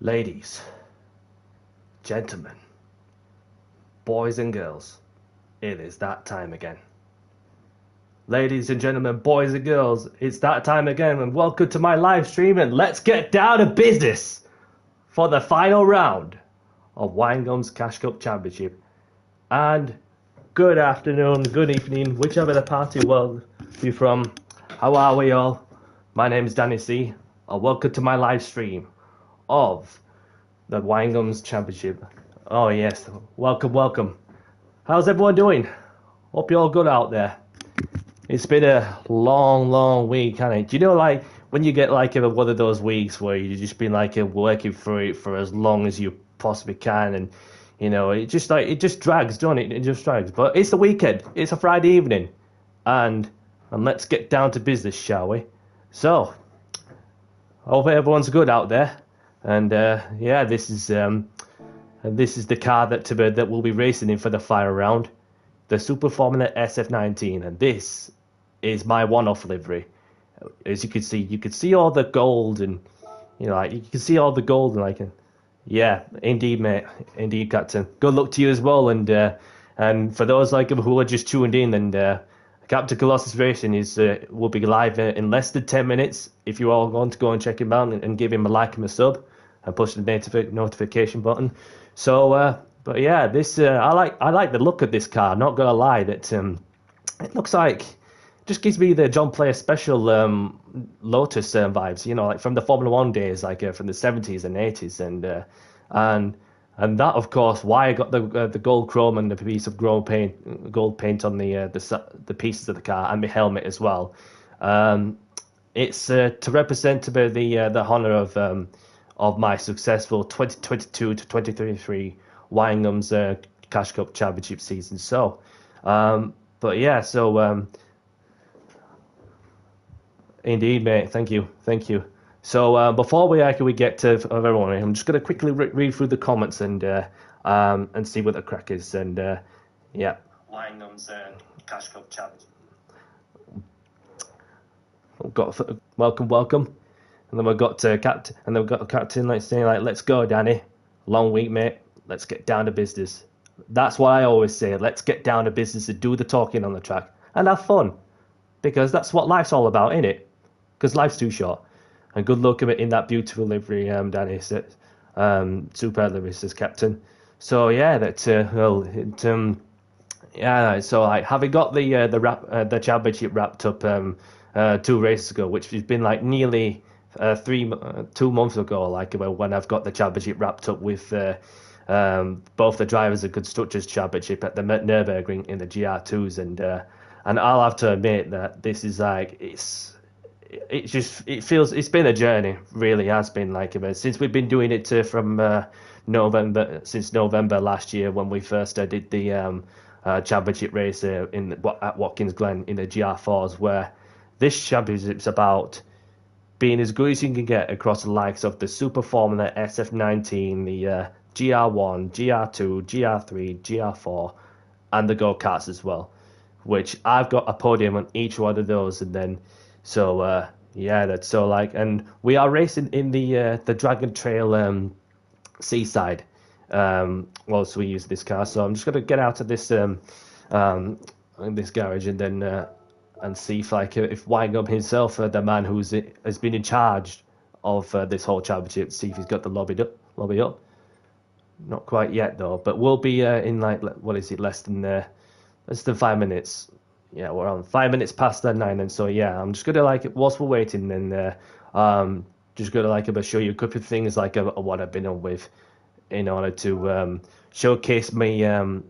Ladies, gentlemen, boys and girls, it is that time again. Ladies and gentlemen, boys and girls, it's that time again, and welcome to my live stream, and let's get down to business for the final round of Winegum's Cash Cup Championship. And good afternoon, good evening, whichever the party world you're from. How are we all? My name is Danny C, and welcome to my live stream of the Winegum's Championship. Oh yes, welcome, welcome. How's everyone doing? Hope you're all good out there. It's been a long week, hasn't it? Do you know, like, when you get, like, one of those weeks where you've just been, like, working for it for as long as you possibly can, and, you know, it just drags, don't it? It just drags. But it's the weekend. It's a Friday evening. And let's get down to business, shall we? So, hope everyone's good out there. And, yeah, this is the car that we'll be racing in for the final round. The Super Formula SF19, and this is my one-off livery. As you can see all the gold, and you know, like, you can see all the gold, and like, yeah, indeed, mate, indeed, Captain. Good luck to you as well, and for those like who are just tuned in, and Captain Colossus Racing will be live in less than 10 minutes. If you all want to go and check him out and give him a like and a sub, and push the notification button. So. But yeah, this I like the look of this car. Not gonna lie, that it looks like, just gives me the John Player Special Lotus vibes. You know, like from the Formula One days, like from the 70s and 80s, and that, of course, why I got the gold chrome and the piece of gold paint on the pieces of the car, and my helmet as well. It's to represent the honor of my successful 2022 to 2023 Winegum's Cash Cup Championship season. So, but yeah, so indeed, mate. Thank you. So before we get to everyone, I'm just gonna quickly read through the comments and see what the crack is. And yeah, Winegum's Cash Cup Championship. We've got welcome, and then we've got Captain, and then we've got Captain like saying like, "Let's go, Danny. Long week, mate. Let's get down to business." That's what I always say. Let's get down to business and do the talking on the track and have fun, because that's what life's all about, ain't it? Because life's too short. And good luck in that beautiful livery, Danny says. Superb livery, says Captain. So yeah, yeah. So like, having got the championship wrapped up 2 races ago, which has been like nearly 2 months ago, like when I've got the championship wrapped up with. Both the Drivers and Constructors Championship at the Nürburgring in the GR2s, and I'll have to admit that this is like, it feels, it's been a journey, really has been, like, since we've been doing it from November last year, when we first did the championship race at Watkins Glen in the GR4s, where this championship's about being as good as you can get across the likes of the Super Formula SF19, the GR1, GR2, GR3, GR4, and the go-karts as well, which I've got a podium on each one of those. And then, so yeah, that's so like, and we are racing in the Dragon Trail Seaside. So we use this car, so I'm just gonna get out of this this garage, and then and see if Winegum himself, the man has been in charge of this whole championship, see if he's got the lobby up. Not quite yet though, but we'll be in like, what is it, less than 5 minutes. Yeah, we're on 5 minutes past the 9, and so yeah, I'm just gonna, like, whilst we're waiting, then just gonna, like, show you a couple of things, like what I've been on with, in order to showcase my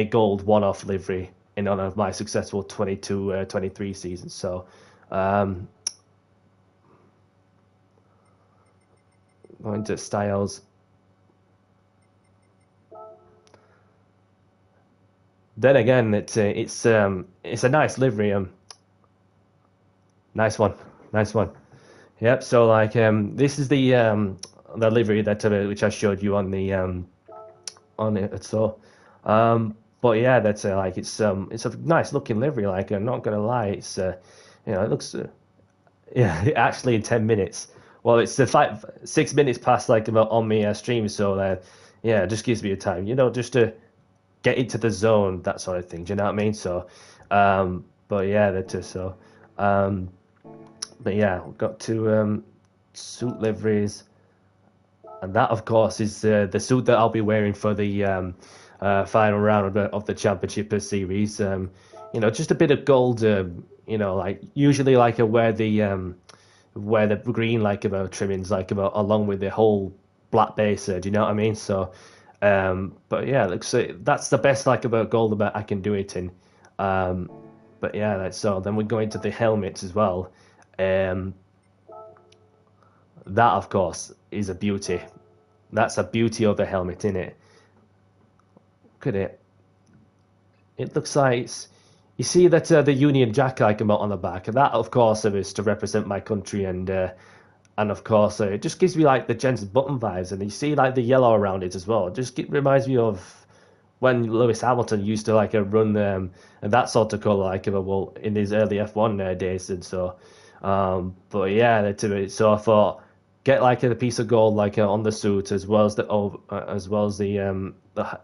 gold one-off livery in honor of my successful 22-23 season. So going to styles. Then again, it's a nice livery. Nice one. Yep. So like, this is the livery that which I showed you on it. So, but yeah, that's like, it's a nice looking livery. Like, I'm not gonna lie, it's you know, it looks yeah. Actually, in 10 minutes, Well, it's the 6 minutes past like about on my stream, so yeah, it just gives me a time, just to get into the zone, that sort of thing. Do you know what I mean? So, but yeah, that's just so. Um, but yeah, we've got to suit liveries, and that of course is the suit that I'll be wearing for the final round of the championship series. Just a bit of gold. Like usually, like I wear the green like about trimmings like about along with the whole black base. Do you know what I mean? So, but yeah, so that's the best like about gold that I can do it in. Um, but yeah, so then we go into the helmets as well. Um, that of course is a beauty. That's a beauty of the helmet, in it. Look at it. It looks like you see that the Union Jack like on the back, and that of course is to represent my country, and of course it just gives me like the Jensen Button vibes, and you see like the yellow around it as well. It just reminds me of when Lewis Hamilton used to like run and that sort of color like well in his early F1 days, and so. But yeah, so I thought get like a piece of gold like on the suit as well as the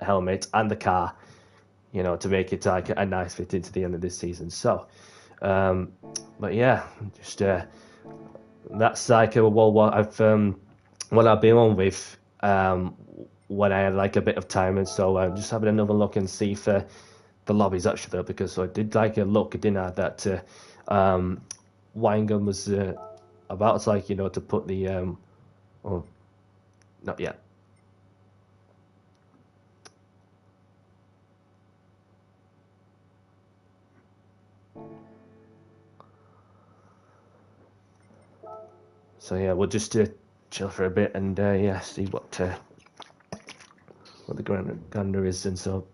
helmet and the car, to make it like a nice fit into the end of this season. So, um, but yeah, just that's like what I've been on with when I had like a bit of time, and so I'm just having another look and see if the lobby's actually there, because I did like a look, didn't I, that Winegum was about to like to put the oh, not yet. So yeah, we'll just chill for a bit and yeah, see what the gander is, and so.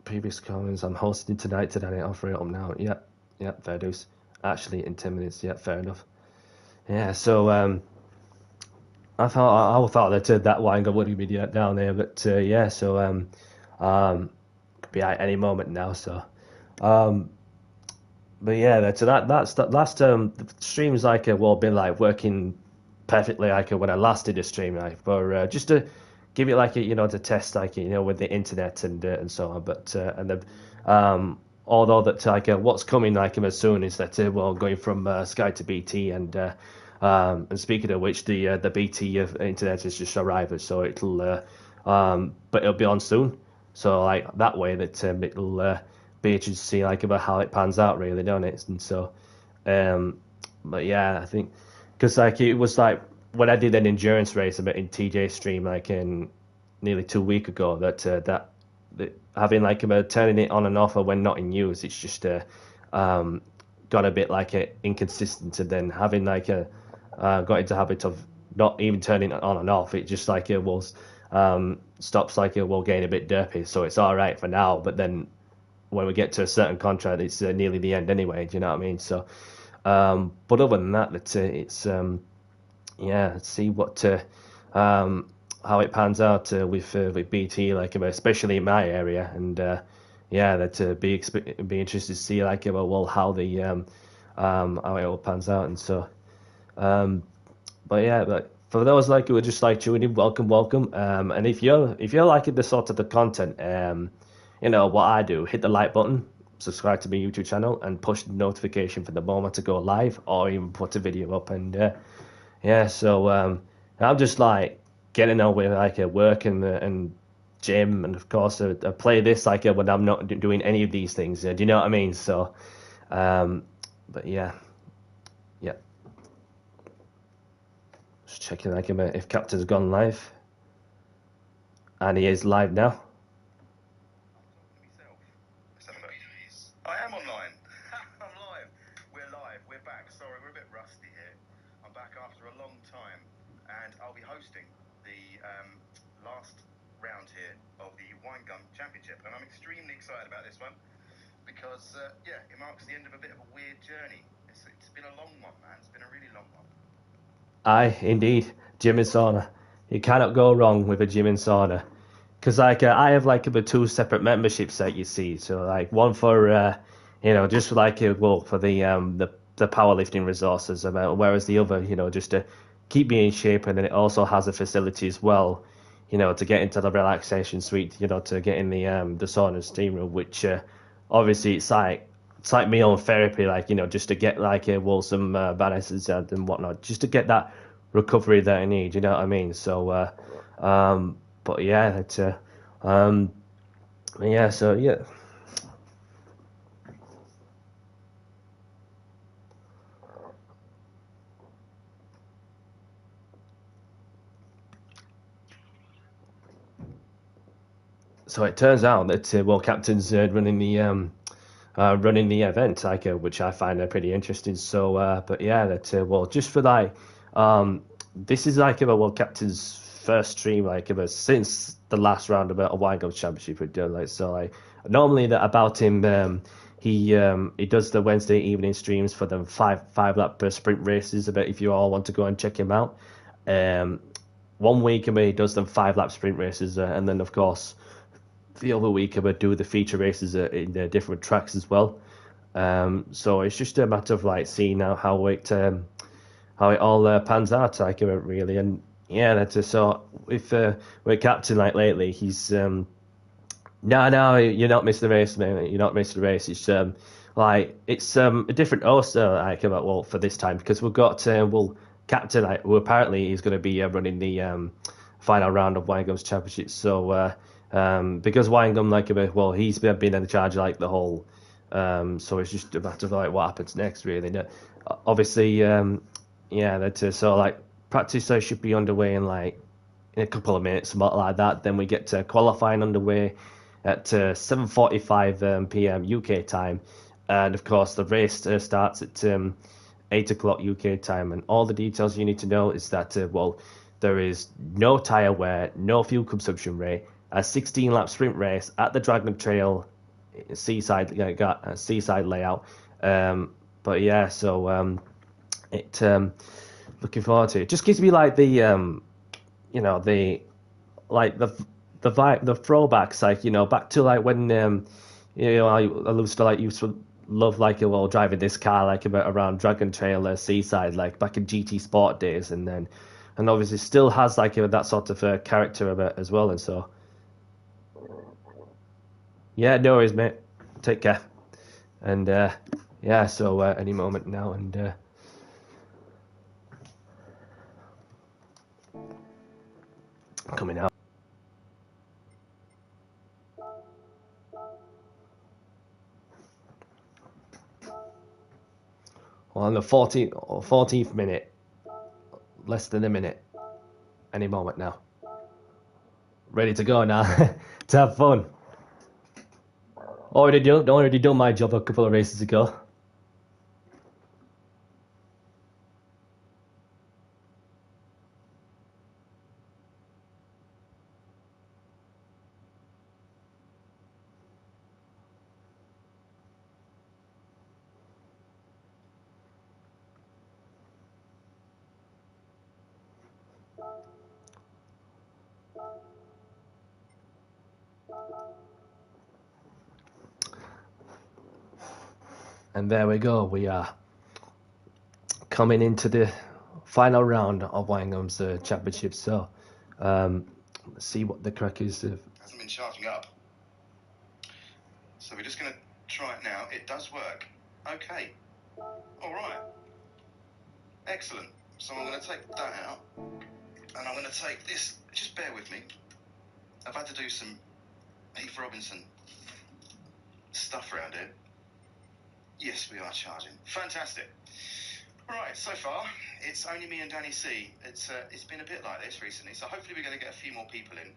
Previous comments. I'm hosting tonight. Today, offer it up now. Yep, yep, fair dues. Actually, in 10 minutes. Yep, fair enough. Yeah. So I thought that that wine would be down there, but yeah. So could be at any moment now. So um, but yeah. That's that last the stream's like well been like working perfectly like when I last did a stream like for just to give it like to test like with the internet and so on. But and the although that like what's coming like as soon is that well going from Sky to BT, and speaking of which the BT internet has just arrived, so it'll but it'll be on soon, so like that way that it'll be interesting to see like about how it pans out, really, don't it? And so but yeah, I think because like it was like when I did an endurance race about in TJ stream like in nearly 2 weeks ago, that having like about turning it on and off when not in use, it's just um, got a bit like inconsistent, and then having like got into habit of not even turning it on and off. It just like it will stops like it will getting a bit derpy, so it's all right for now. But then when we get to a certain contract, it's nearly the end anyway. Do you know what I mean? So, but other than that, it's yeah, let's see what how it pans out with BT, like especially in my area, and yeah, that be interested to see like well how the how it all pans out, and so but yeah, but for those like who are just like tuning in, welcome, and if you're liking the sort of the content, what I do, hit the like button, subscribe to my YouTube channel, and push the notification for the moment to go live, or even put a video up, and yeah, so I'm just like getting on with like work and gym, and of course I play this like when I'm not doing any of these things. Do you know what I mean? So, but yeah, yeah. Just checking like if Captain's gone live, and he is live now. I am online. I'm live. We're live. We're back. Sorry, we're a bit rusty here. I'm back after a long time, and I'll be hosting the last round here of the Winegum Championship, and I'm extremely excited about this one because, yeah, it marks the end of a bit of a weird journey. It's been a long one, man. It's been a really long one. Aye, indeed, gym and sauna. You cannot go wrong with a gym and sauna. Because like I have like the two separate memberships that you see. So like one for just like well for the powerlifting resources, whereas the other, just to keep me in shape, and then it also has a facility as well, to get into the relaxation suite, to get in the sauna and steam room, which obviously it's like my own therapy, like just to get like some balances and whatnot, just to get that recovery that I need. You know what I mean? So, but yeah, it's yeah. So yeah. So it turns out that Captain's running the event, like which I find pretty interesting. So, but yeah, that just for like, this is like Captain's first stream like since the last round of a Winegum Championship we've done. Like so, like normally that about him, he does the Wednesday evening streams for the five lap sprint races. About if you all want to go and check him out. Um, 1 week he does them 5 lap sprint races, and then of course the other week I would do the feature races in the different tracks as well. So it's just a matter of like seeing how it all pans out, like really. And yeah, that's so with Captain like lately, he's no, you're not missing the race, man. You're not missing the race. It's like it's a different host like for this time because we've got Captain like who apparently is going to be running the final round of Winegum's championship. So because Winegum he's been in charge of like the whole. So it's just a matter of like what happens next, really. Obviously, yeah, that's so like practice should be underway in like in a couple of minutes, something like that. Then we get to qualifying underway at 7:45 p.m. UK time, and of course the race starts at 8 o'clock UK time. And all the details you need to know is that there is no tire wear, no fuel consumption rate, a 16-lap sprint race at the Dragon Trail Seaside Seaside layout. But yeah, so it looking forward to it. Just gives me like the the like the vibe, the throwbacks, like back to like when I used to love like driving this car like about around Dragon Trail Seaside, like back in GT Sport days, and obviously still has like that sort of character of it as well. And so yeah, no worries, mate. Take care. And yeah, so any moment now, and coming out. Well, on the 14th minute, less than a minute. Any moment now. Ready to go now. To have fun. Already done my job a couple of races ago. And there we go. We are coming into the final round of Winegum's championship. So let's see what the crack is. Hasn't been charging up. So we're just going to try it now. It does work. Okay. All right. Excellent. So I'm going to take that out. And I'm going to take this. Just bear with me. I've had to do some Heath Robinson stuff around here. Yes, we are charging. Fantastic. Right, so far, it's only me and Danny C. It's been a bit like this recently, so hopefully we're going to get a few more people in.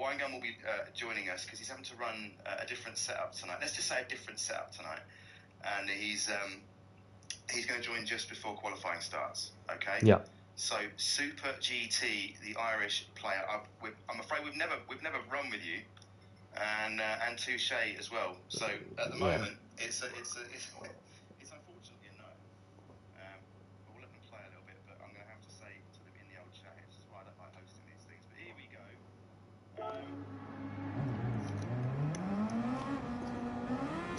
Winegum will be joining us because he's having to run a different setup tonight. Let's just say a different setup tonight. And he's going to join just before qualifying starts, okay? Yeah. So Super GT, the Irish player, I'm afraid we've never run with you, and Touche as well. So at the moment, it's unfortunately a no. We'll let them play a little bit, but I'm going to have to say to them in the old chat, this is why I don't like hosting these things. But here we go.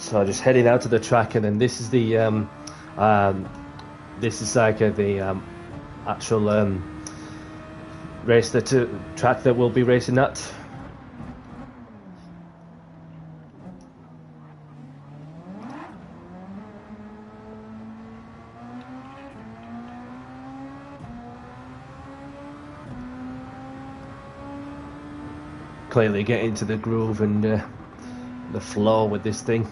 So just heading out to the track, and then this is the this is like the actual race track that we'll be racing at. Clearly getting into the groove and the flow with this thing.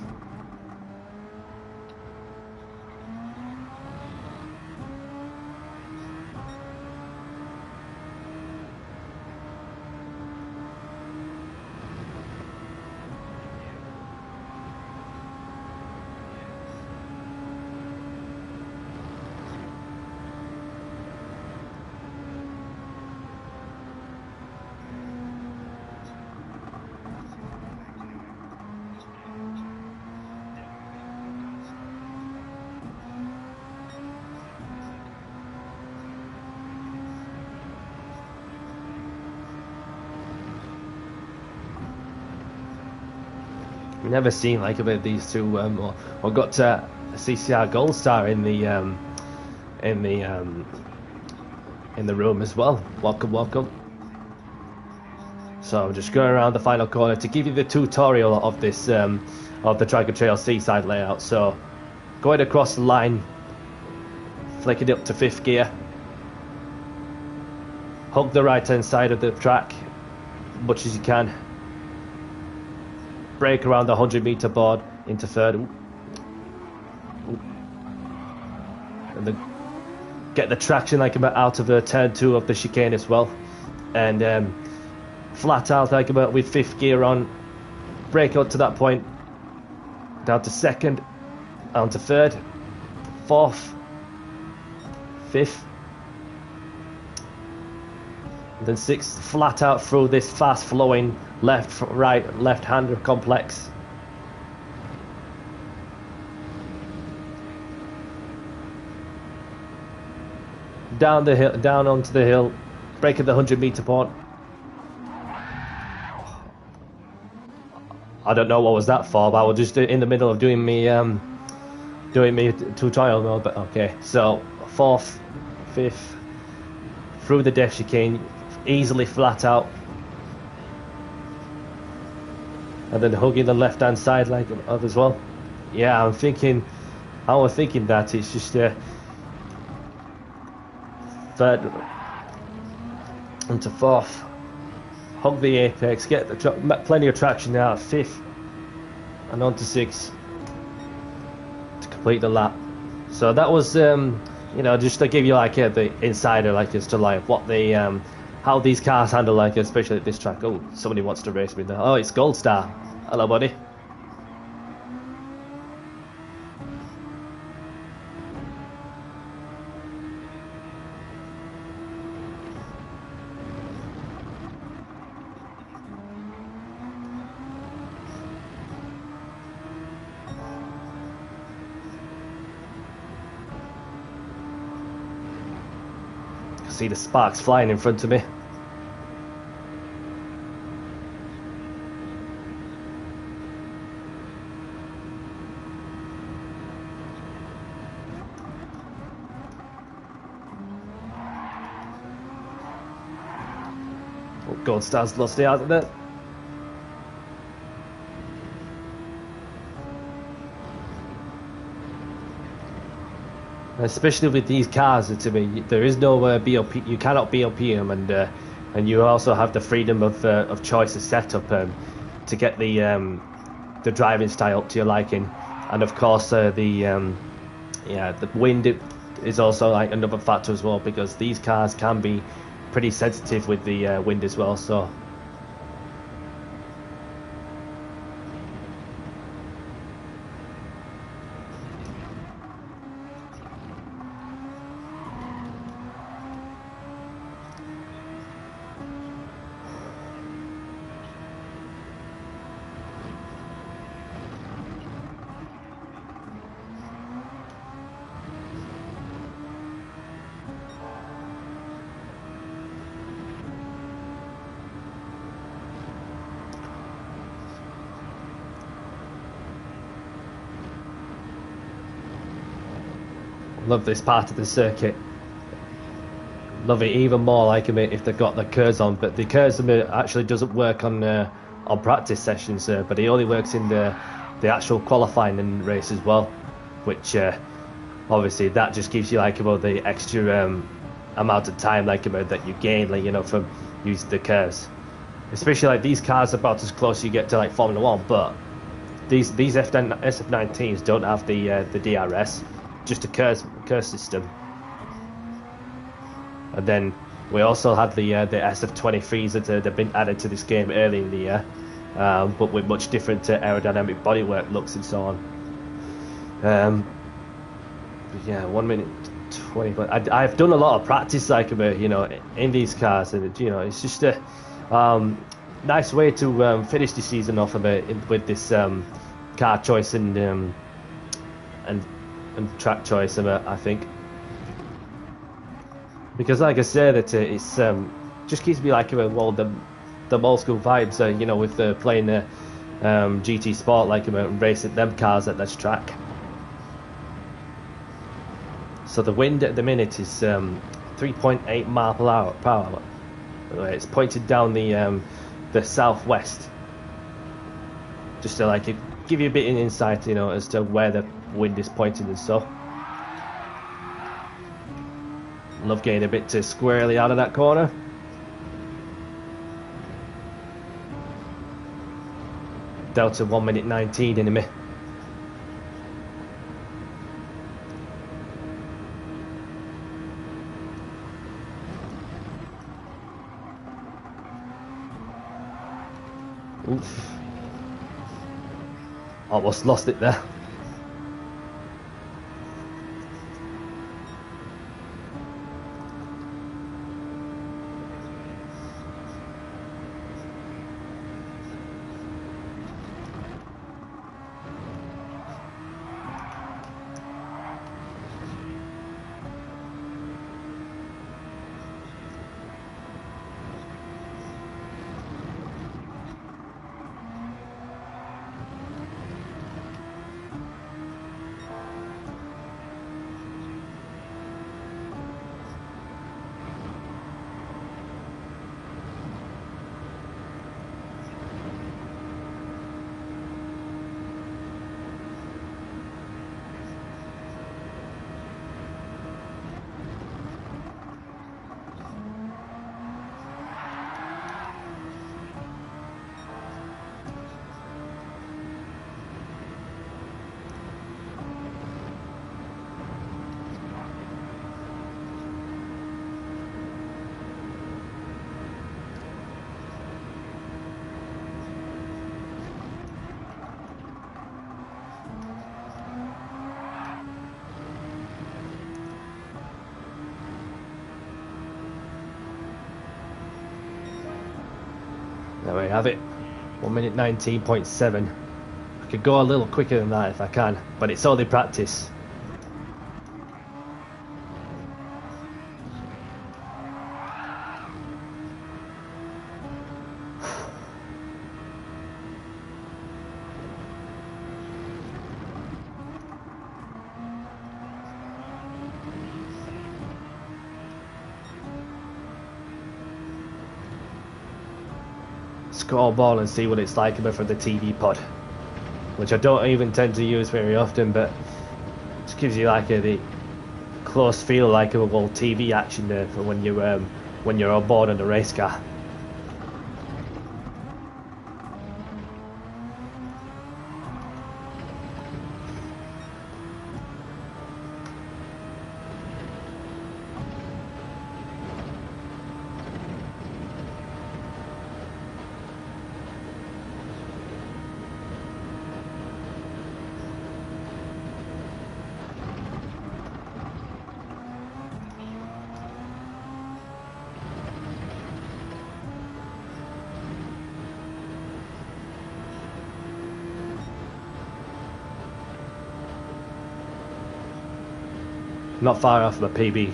Never seen like a bit of these two. Or got a CCR Gold Star in the room as well. Welcome, welcome. So I'm just going around the final corner to give you the tutorial of this of the Track and Trail Seaside layout. So going across the line, flicking it up to 5th gear, hug the right hand side of the track much as you can. Brake around the 100-meter board into 3rd. And then get the traction like about out of turn 2 of the chicane as well. And flat out like about with 5th gear on. Brake out to that point. Down to 2nd. On to 3rd. 4th. 5th. And then 6th. Flat out through this fast flowing right, left-hander complex. Down the hill, down onto the hill, breaking the 100-meter board. I don't know what was that for, but I was just in the middle of doing me tutorial mode. But okay, so 4th, 5th, through the depth chicane, easily flat out. And then hugging the left-hand side like of as well. Yeah, I was thinking that it's just 3rd into 4th. Hug the apex, get the plenty of traction out. 5th and on to 6th to complete the lap. So that was you know, just to give you like the insider like as to like what the how these cars handle, like especially at this track. Oh, somebody wants to race me there. Oh, it's Gold Star. Hello, buddy. See the sparks flying in front of me. Oh, Gold Star's lost it out of there. Especially with these cars, to me, there is no BOP. You cannot BOP them, and you also have the freedom of choice of setup to get the driving style up to your liking, and of course the wind is also like another factor as well, because these cars can be pretty sensitive with the wind as well. So. Love this part of the circuit. Love it even more like if they've got the KERS on, but the KERS actually doesn't work on practice sessions, but it only works in the actual qualifying and race as well, which obviously that just gives you like about the extra amount of time like about that you gain, like, you know, from using the KERS. Especially like these cars are about as close as you get to like Formula One, but these SF19s don't have the DRS, just a KERS system. And then we also had the SF23s that have been added to this game early in the year, but with much different aerodynamic bodywork looks and so on. Yeah, 1 minute 20. But I've done a lot of practice, like, you know, in these cars, and you know, it's just a nice way to finish the season off with this car choice and track choice, I think. Because, like I said, it's just gives me like well the old school vibes, you know, with playing GT Sport, like racing them cars at this track. So the wind at the minute is 3.8 mile per hour. It's pointed down the southwest, just to like give you a bit of insight, you know, as to where the wind is pointing and so. Love getting a bit squarely out of that corner. Down to 1 minute 19 in a minute. Oof. Almost lost it there. There we have it. 1 minute 19.7. I could go a little quicker than that if I can, but it's only practice. Scoreboard and see what it's like from the TV pod, which I don't even tend to use very often, but it just gives you like the close feel like of a whole TV action there for when you're on board in a race car. Not far off my PB.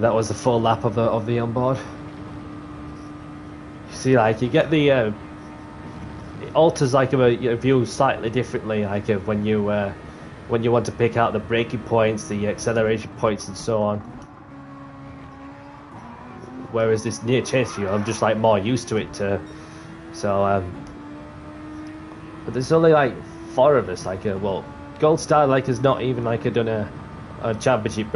that was a full lap of the onboard. You see, like you get the it alters like your view slightly differently, like when you want to pick out the braking points, the acceleration points, and so on. Whereas this near chase view, I'm just like more used to it. But there's only like 4 of us. Like, well, Gold Star like has not even like done a championship,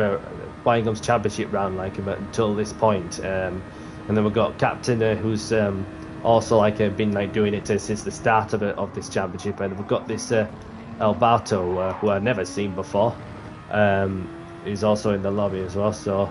Winegum's championship round like until this point. And then we've got Captain who's also like been like doing it since the start of this championship, and we've got this Alberto who I've never seen before. He's also in the lobby as well. So.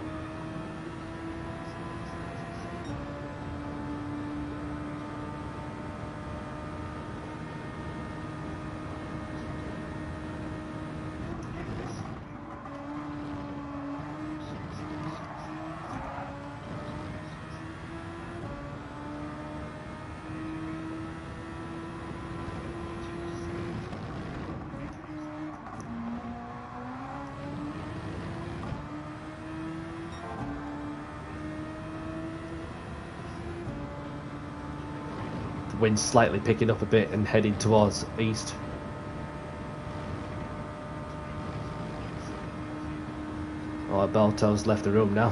Wind slightly picking up a bit and heading towards east. Oh, Alberto's left the room now.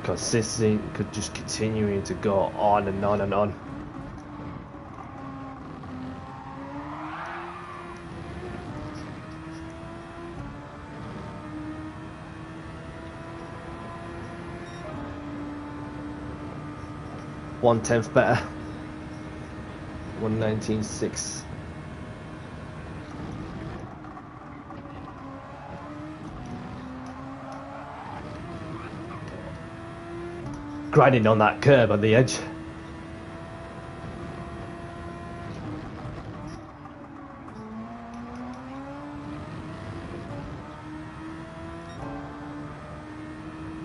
Consistency could just continuing to go on and on and on. One-tenth better. 1:19.6. Grinding on that curb on the edge.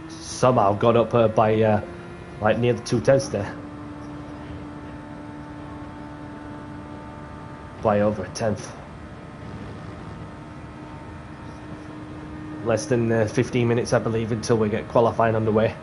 Somehow got up by like near the 2/10 there. By over a tenth. Less than 15 minutes, I believe, until we get qualifying underway.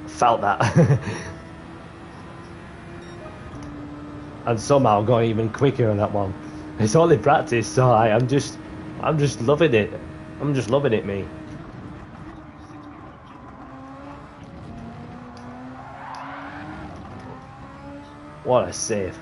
Felt that. And somehow going even quicker on that one. It's only practice, so I'm just loving it. I'm just loving it, me. What a save.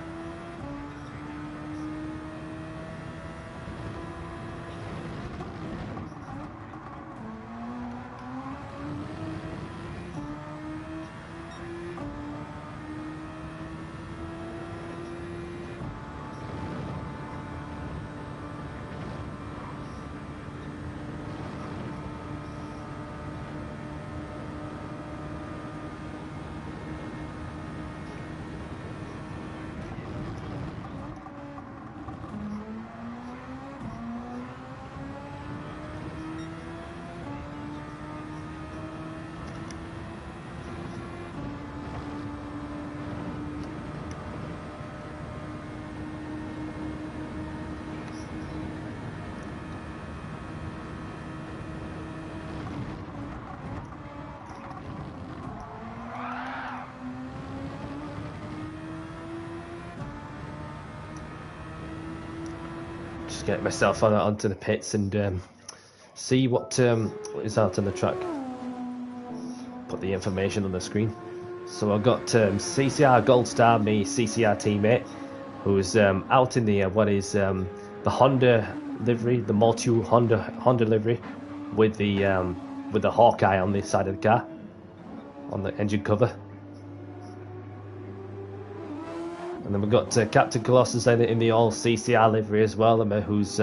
Just get myself onto the pits and see what is out on the track. Put the information on the screen. So I've got CCR Gold Star, me CCR teammate, who's out in the what is the Honda livery, the Multi Honda livery, with the Hawkeye on the side of the car, on the engine cover. And then we've got Captain Colossus in the all CCR livery as well, who's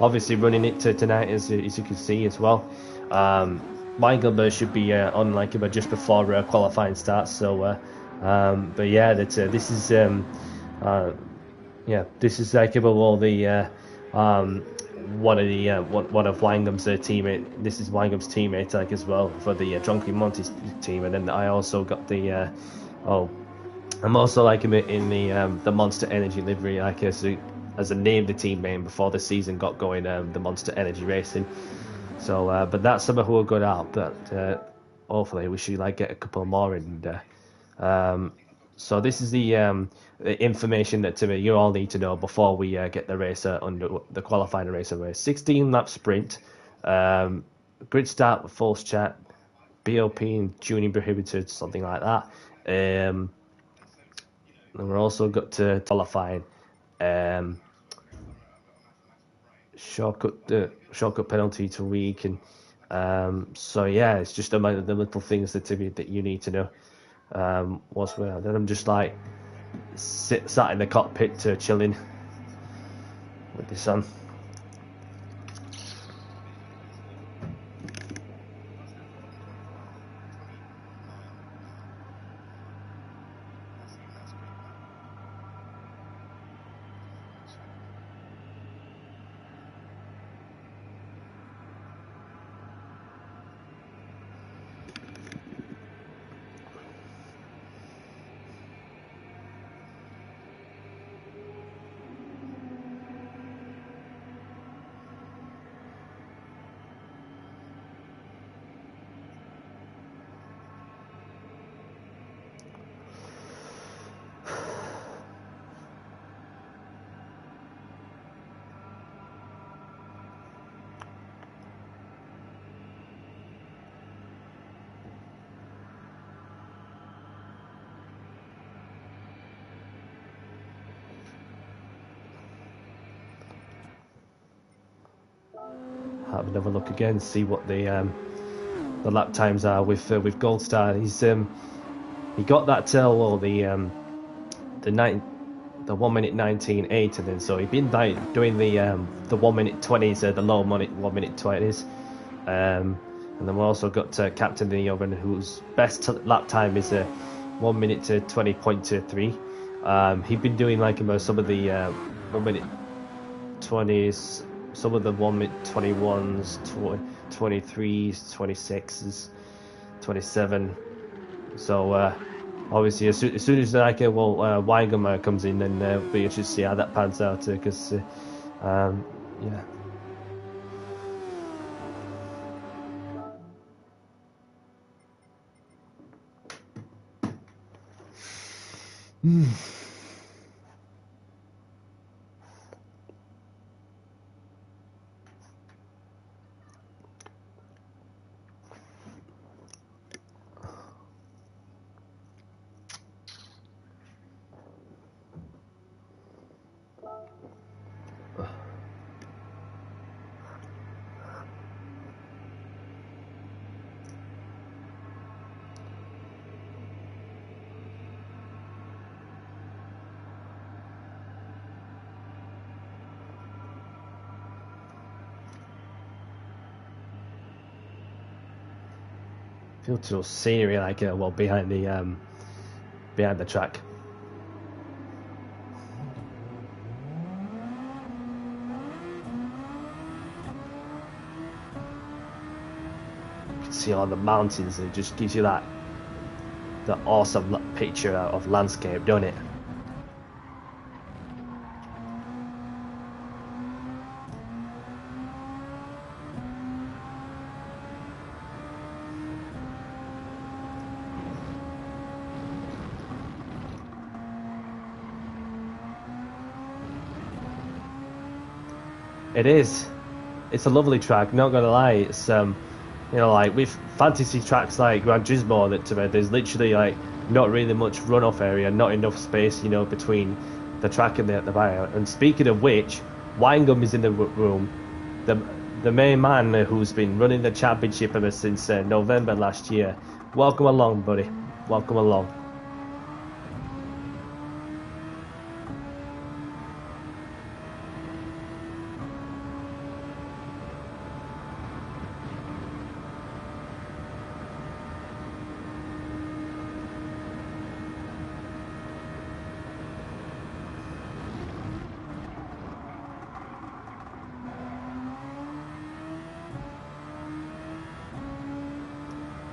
obviously running it tonight, as you can see as well. Winegum should be on just before qualifying starts. So, but yeah, this is this is all the one of Winegum's teammate. This is Winegum's teammate as well for the Drunken Monty's team, and then I also got the I'm also him in the Monster Energy livery, as a name the team name before the season got going, the Monster Energy Racing. So, but that's some who are good out. But hopefully we should get a couple more. And so this is the information that you all need to know before we get the race under the qualifying race away. 16 lap sprint, grid start with false chat, BOP and tuning prohibited, something like that. And we're also got to qualifying shortcut penalty to week, and so yeah, it's just the little things that you need to know. Then I'm just sat in the cockpit chilling with the sun. Have another look again, see what the lap times are with Gold Star. He got that the 1 minute 19.8, and then so he'd been doing the 1 minute 20s, the low 1 minute 20s. And then we also got Captain the Oven, whose best lap time is 1 minute to 20.23. He'd been doing some of the 1 minute 20s, some of the 1 minute 21s, 23s, 26s, 27. So obviously, as soon as Winegum comes in, then we should see how that pans out. Because yeah. beautiful scenery, like well, behind the track. You can see all the mountains, and it just gives you that awesome picture of landscape, don't it? It is. It's a lovely track. Not gonna lie. It's you know, like with fantasy tracks like Gran Turismo, that there's literally like not really much runoff area, not enough space, you know, between the track and the barrier. And speaking of which, Winegum is in the room. The main man who's been running the championship ever since November last year. Welcome along, buddy. Welcome along.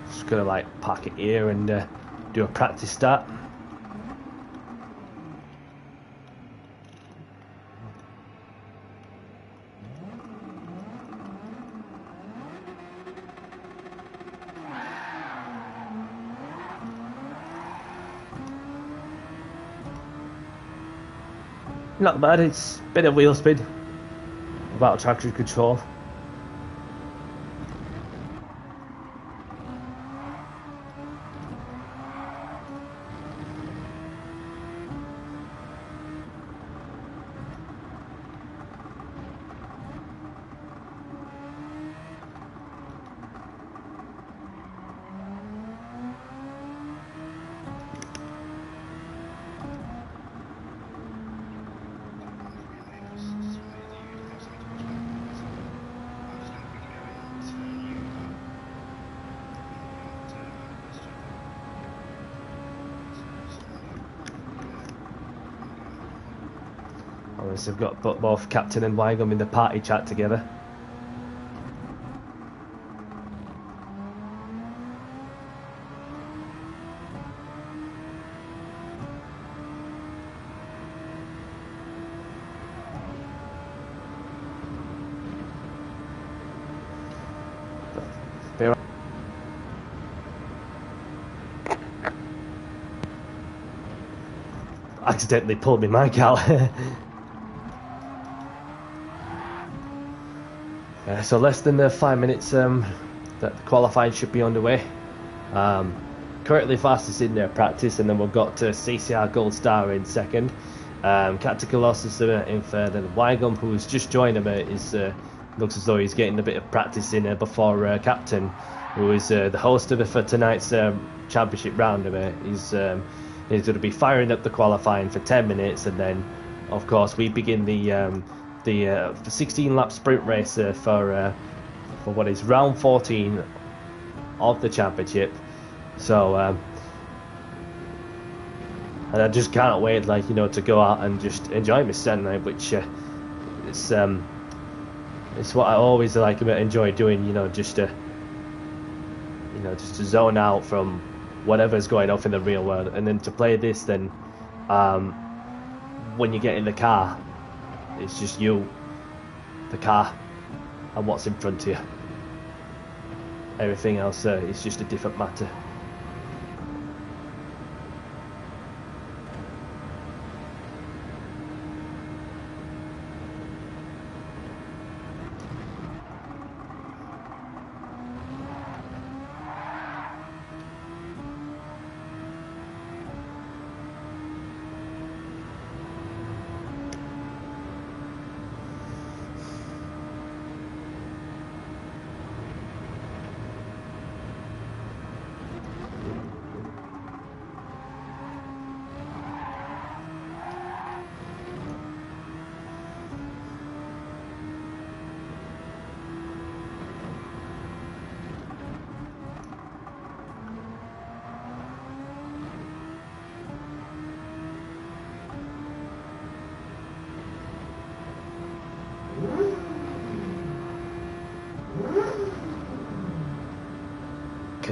Just gonna like park it here and do a practice start. Not bad. It's a bit of wheel speed, about traction control. Obviously, we've got both Captain and Winegum in the party chat together. Accidentally pulled my mic out. So less than 5 minutes that the qualifying should be underway. Currently fastest in their practice, and then we've got CCR Gold Star in second. Captain Colossus in third, and Winegum, who's just joined him, looks as though he's getting a bit of practice in before Captain, who is the host for tonight's championship round. He's going to be firing up the qualifying for 10 minutes, and then, of course, we begin the 16-lap sprint race for what is round 14 of the championship. So, and I just can't wait, like, you know, to go out and just enjoy my Saturday, which it's what I always like enjoy doing, you know, just to zone out from whatever's going off in the real world, and then to play this, then when you get in the car, it's just you, the car, and what's in front of you. Everything else is just a different matter.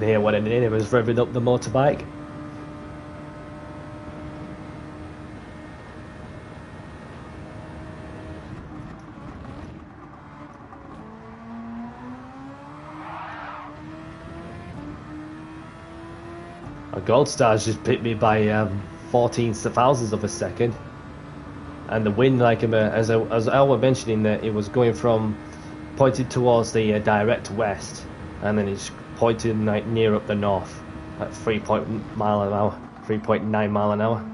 hear what I did. It was revving up the motorbike. A Gold Star's just beat me by 14 thousandths of a second. And the wind, like as I was mentioning, that it was going from pointed towards the direct west, and then it's pointing like near up the north at 3.9 mile an hour.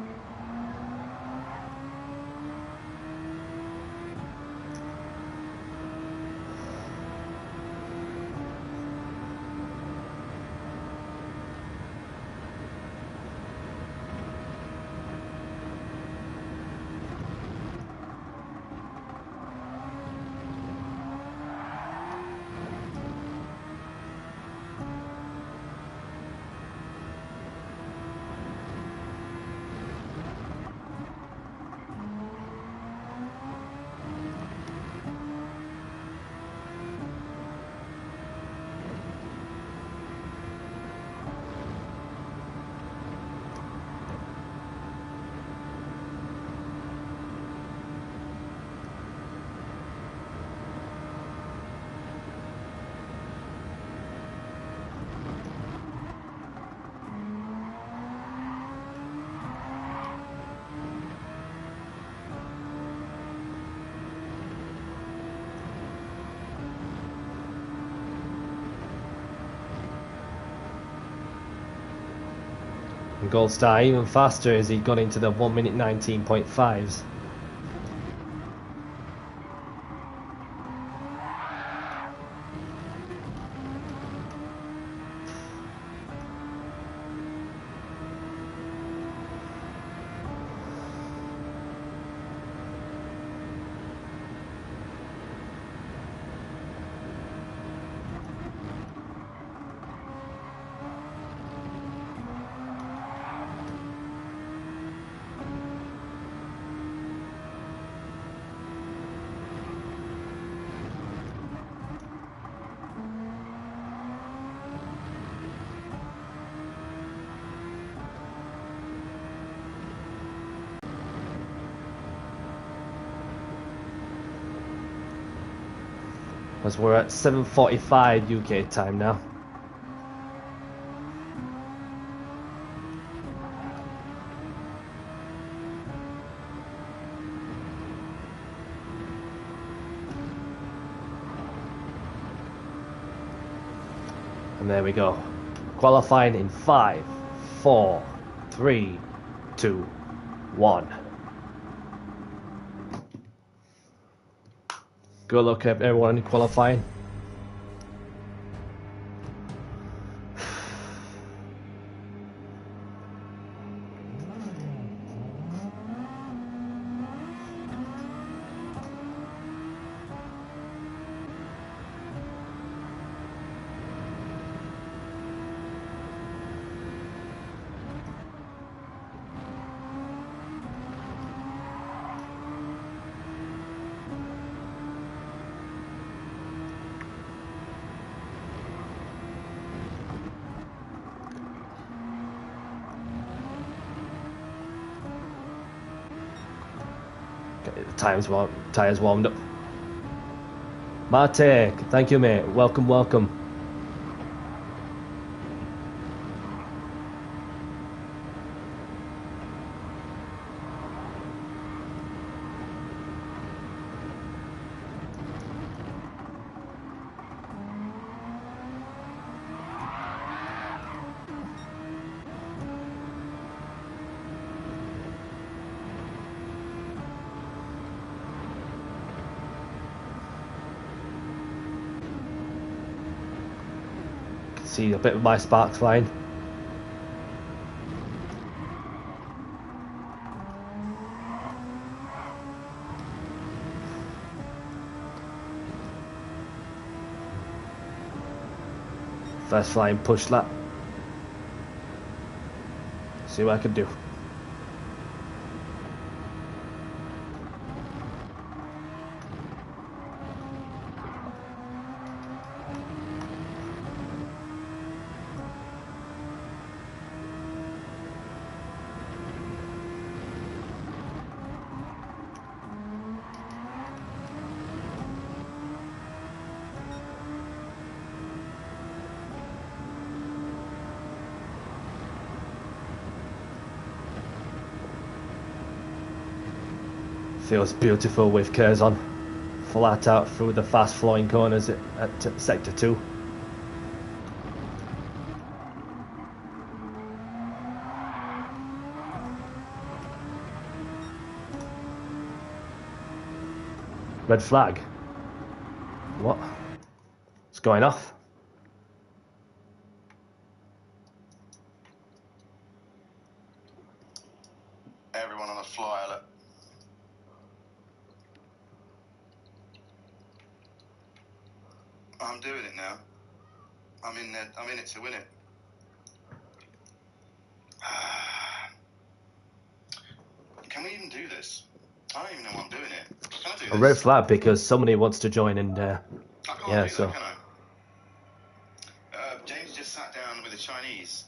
And Gold Star even faster as he got into the 1 minute 19.5s. As we're at 7:45 UK time now. And there we go. Qualifying in 5, 4, 3, 2, 1. Good luck everyone in qualifying. The tires warmed up. Mate, thank you, mate. Welcome, welcome. See a bit of my sparks flying. First flying push lap. See what I can do. Feels beautiful with Kers on. Flat out through the fast flowing corners at sector 2. Red flag. What? What's going off? Everyone on a fly alert. I'm doing it now. I'm in it to win it. Can we even do this? I don't even know why I'm doing it. Can I do this? A red flag because somebody wants to join and I can't yeah, do so that, can I? James just sat down with a Chinese.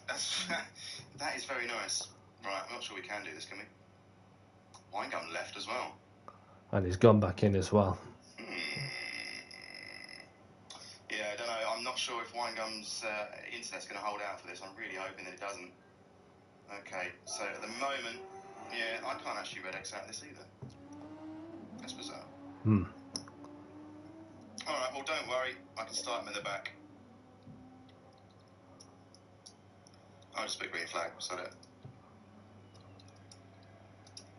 That is very nice. Right, I'm not sure we can do this, can we? Winegum left as well. and he's gone back in as well. Yeah, I don't know. I'm not sure if Winegum's internet's going to hold out for this. I'm really hoping that it doesn't. Okay, so at the moment, yeah, I can't actually red X out this either. That's bizarre. Alright, well, don't worry. I can start him in the back. I'll just put green flag, so that.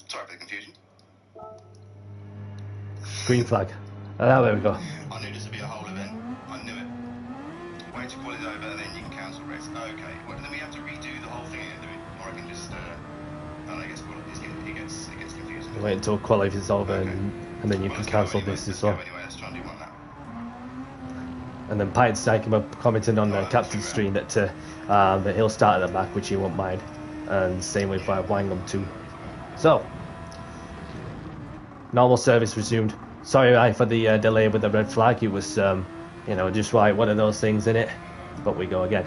Sorry for the confusion. Green flag. Ah, there we go. I knew this would be a whole event. I knew it. Wait to call it over and then you can cancel race. Okay, well, then we have to redo the whole thing again, do we? Or I can just, I guess it gets confusing. Wait until qualifying is over Okay. and then you can cancel this as well. Anyway, let's try and do one now. And then Pirates came up commenting on the captain's stream that he'll start at the back, which he won't mind. And same with Winegum too. So, normal service resumed. Sorry for the delay with the red flag. It was, just like one of those things in it. But we go again.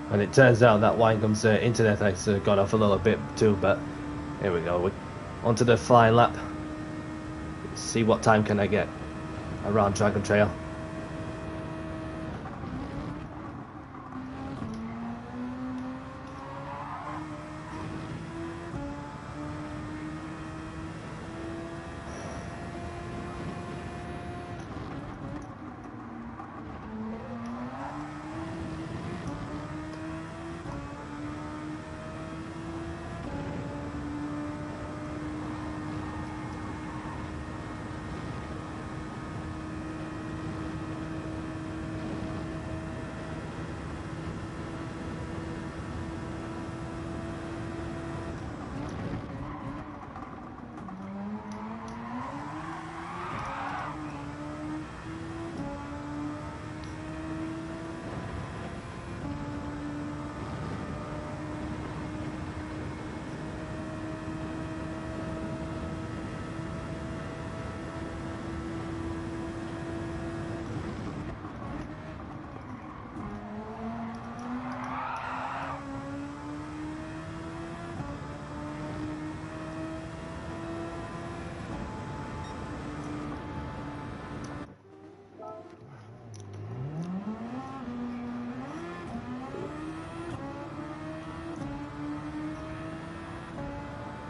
And it turns out that Winegum's internet has gone off a little bit too, but here we go. We're onto the flying lap. Let's see what time can I get around Dragon Trail.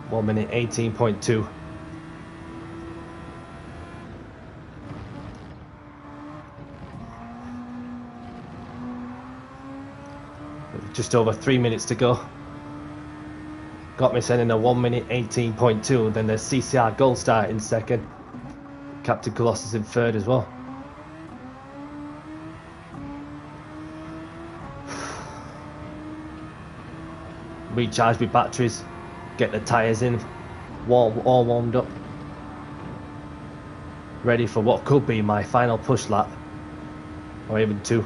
One minute 18.2. Just over 3 minutes to go. Got me sending a 1 minute 18.2. Then there's CCR Gold Star in second. Captain Colossus in third as well. Recharge my batteries. Get the tyres in all warmed up, ready for what could be my final push lap, or even two.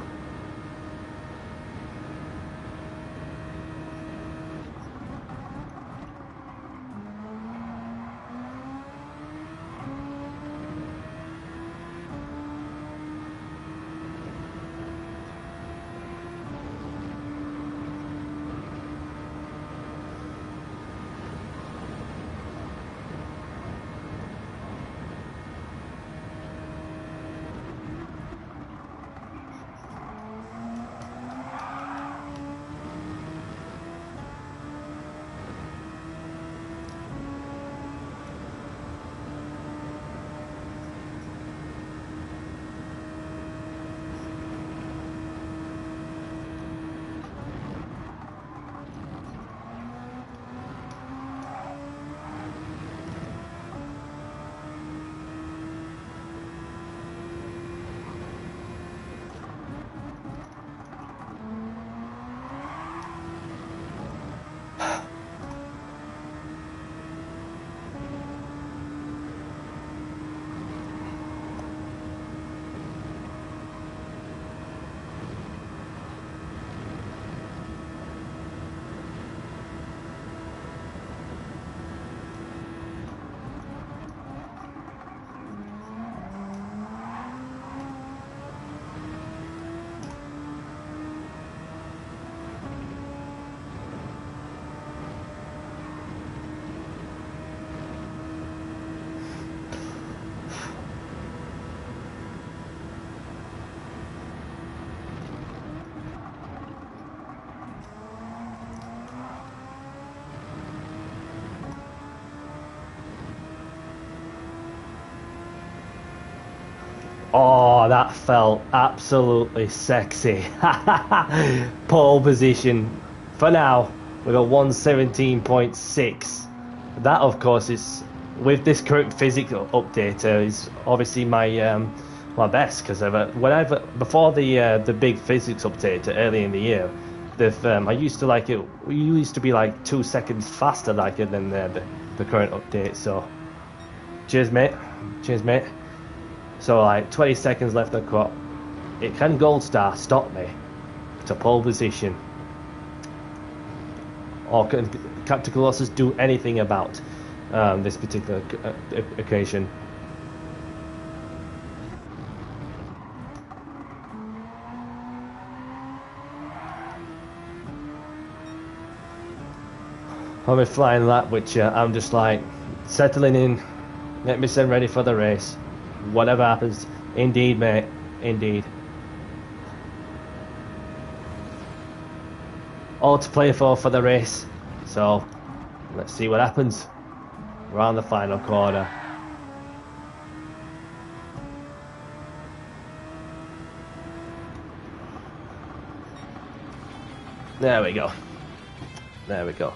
Oh, that felt absolutely sexy. Pole position for now with a 117.6. That, of course, is with this current physics update is obviously my best because whenever before the big physics update early in the year, I used to like it. We used to be like 2 seconds faster like it than the current update. So, cheers, mate. Cheers, mate. So like 20 seconds left on the clock. It can gold star stop me to pole position? Or can Captain Colossus do anything about this particular occasion? I'm a flying lap, which I'm just like settling in, get myself ready for the race. Whatever happens, indeed, mate, indeed. All to play for the race. So let's see what happens. We're on the final corner. There we go. There we go.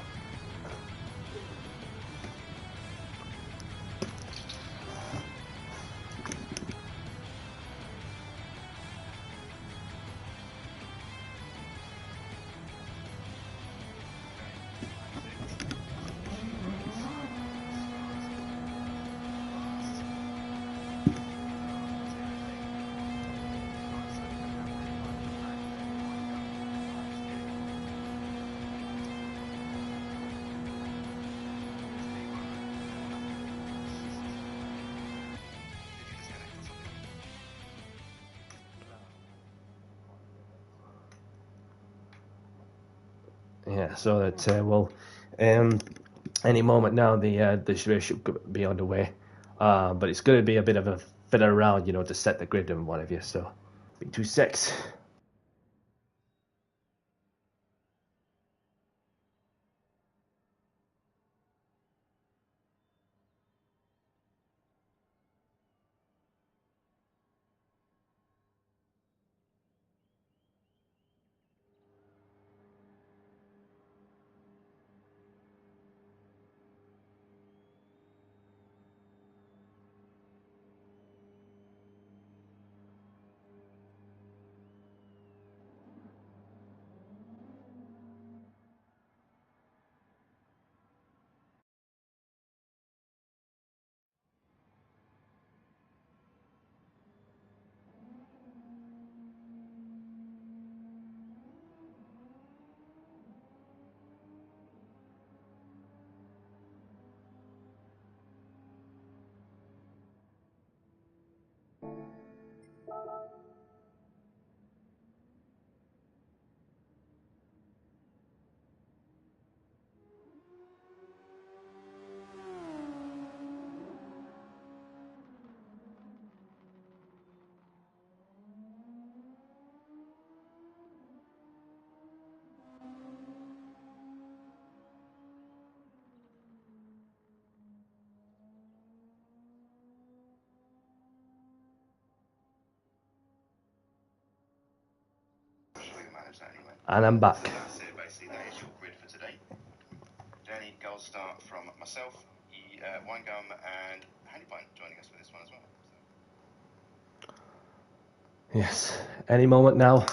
Yeah, so that any moment now the race should be underway, but it's going to be a bit of a fiddle around, to set the grid and what have you. So, be 2 6. And I'm back. So that's it, basically. That is your grid for today. Journey gold start from myself, Winegum, and Handypine joining us for this one as well. Yes, any moment now.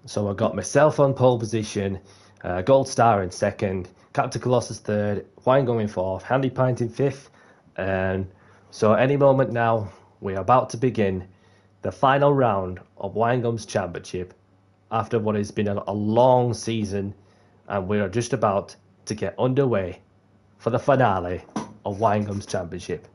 So I got myself on pole position, Gold Star in second, Captain Colossus third, Winegum in fourth, Handypine in fifth, and so any moment now we're about to begin the final round of Winegum's championship after what has been a long season, and we are just about to get underway for the finale of Winegum's championship.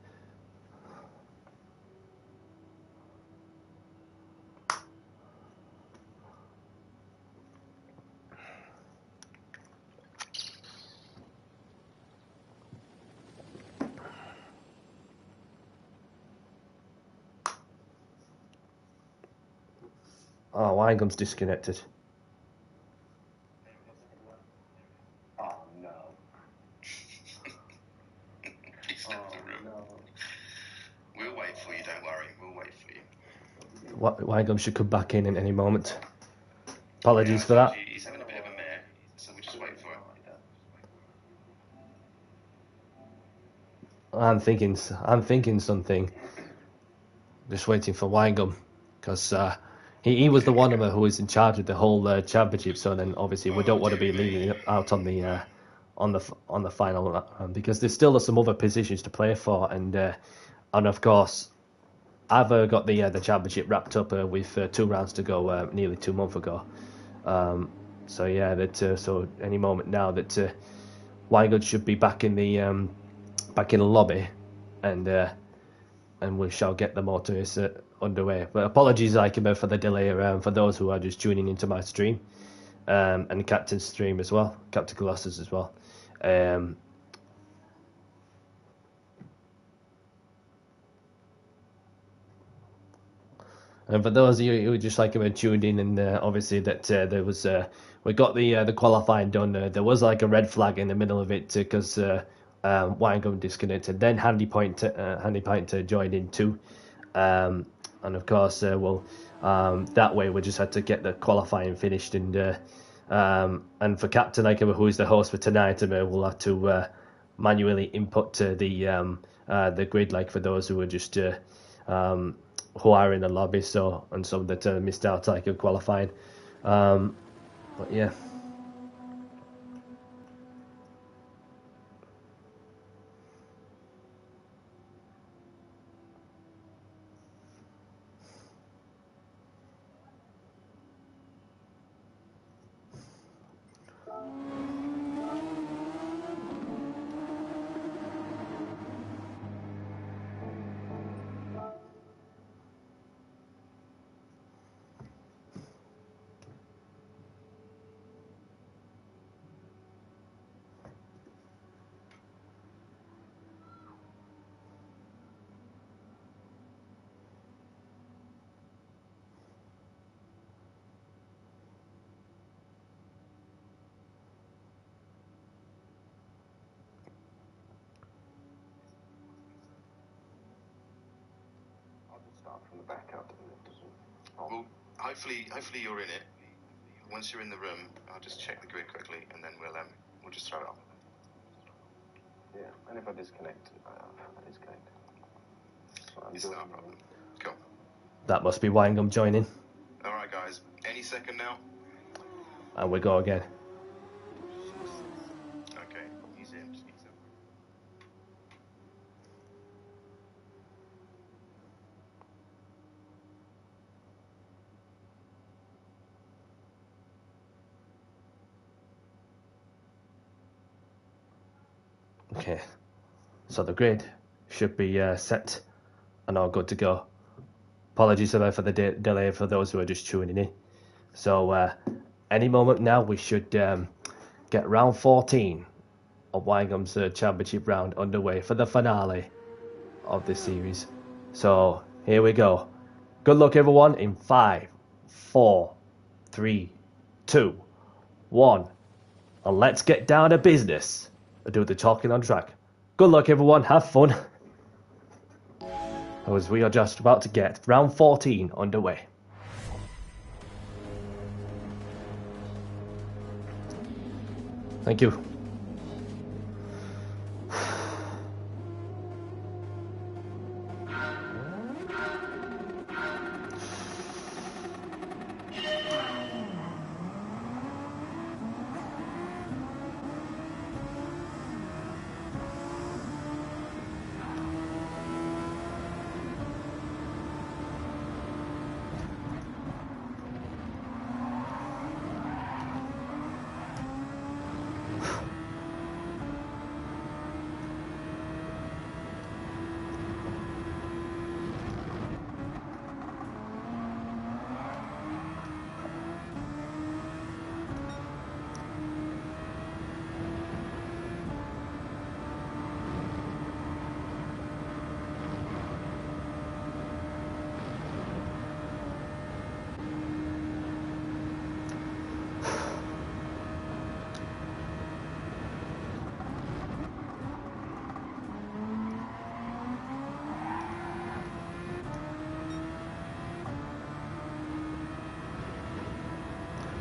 Oh, Winegum's disconnected. Oh no. He's left the room. No. We'll wait for you, don't worry. We'll wait for you. Winegum should come back in any moment. Apologies for that. He's having a bit of a mare, so we'll just wait for him. I'm thinking something. Just waiting for Winegum, because he was the one of them who was in charge of the whole championship. So then obviously we don't want to be leaving it out on the final because there's still some other positions to play for, and of course I've got the championship wrapped up with 2 rounds to go, nearly 2 months ago. So yeah, so any moment now that Winegum should be back in the lobby, and we shall get the motors underway. But apologies, for the delay for those who are just tuning into my stream, and Captain's stream as well, Captain Colossus as well. And for those of you who just tuned in, and obviously that there was we got the qualifying done. There was like a red flag in the middle of it because Winegum disconnected. Then Handypint joined in too, and of course, that way we just had to get the qualifying finished, and for Captain who is the host for tonight, we'll have to manually input the grid, for those who are just who are in the lobby, and some that missed out qualifying. But yeah. From the back up, and it doesn't. Well, hopefully you're in it. Once you're in the room, I'll just check the grid quickly, and then we'll just throw it up. Yeah, and if I disconnect, I disconnect. It's not a problem. Cool. That must be Winegum joining. All right, guys. Any second now. And we go again. Okay, he's in. Okay, so the grid should be set and all good to go. Apologies for the delay for those who are just tuning in. So any moment now we should get round 14 of Winegum's championship round underway for the finale of this series. So here we go. Good luck everyone in 5, 4, 3, 2, 1, and let's get down to business. I do the talking on track. Good luck everyone, have fun. As we are just about to get round 14 underway. Thank you.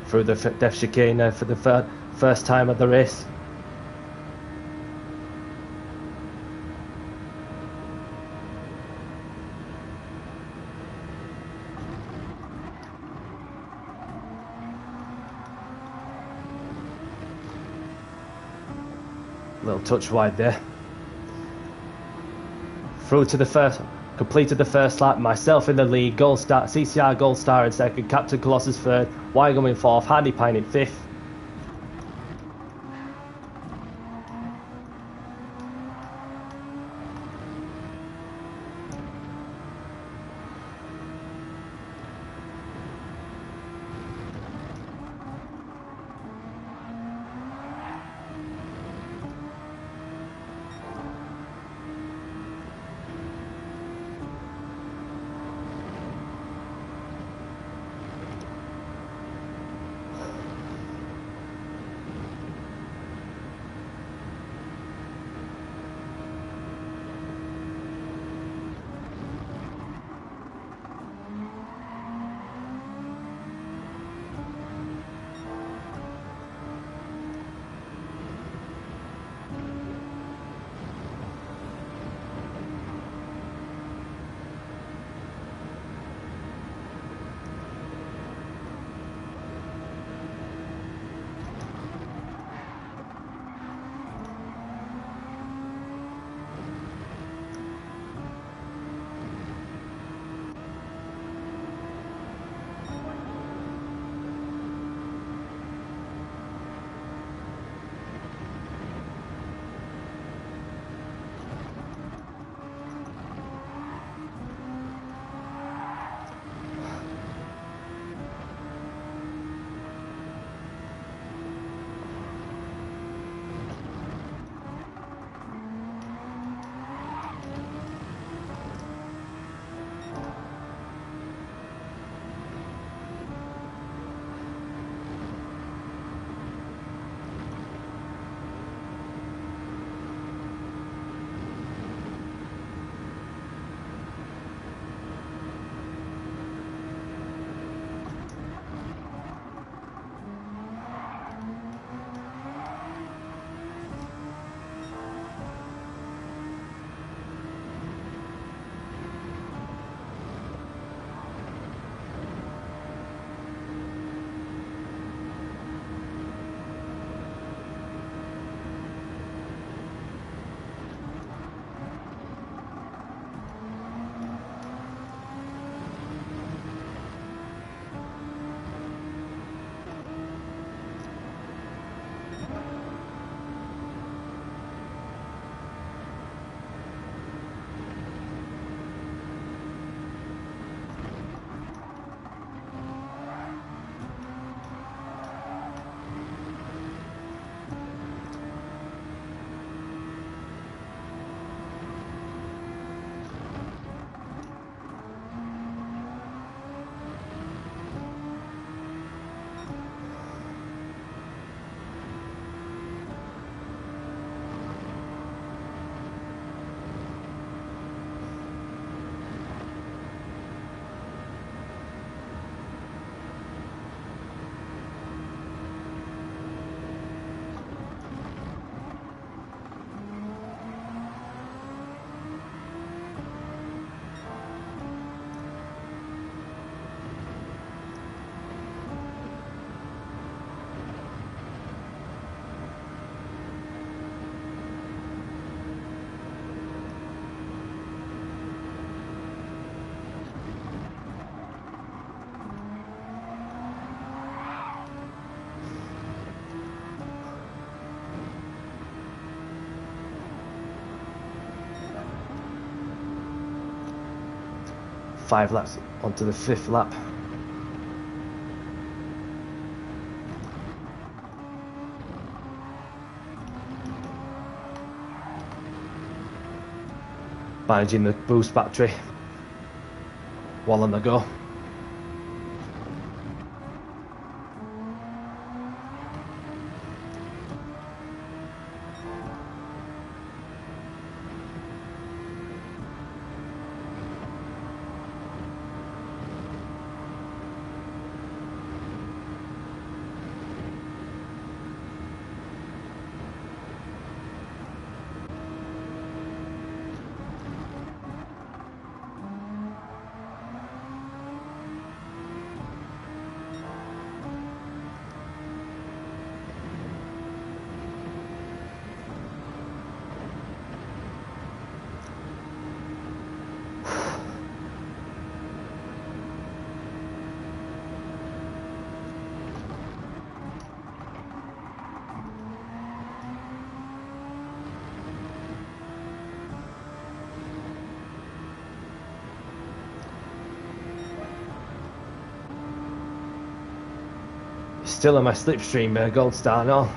Through the death chicane for the first time of the race. Little touch wide there. Through to the first, completed the first lap, myself in the lead, Gold Star, CCR Gold Star in second, Captain Colossus third, Winegum in fourth, Handy Pine in fifth. 5 laps onto the 5th lap. Managing the boost battery while on the go. Still on my slipstream, gold star and all.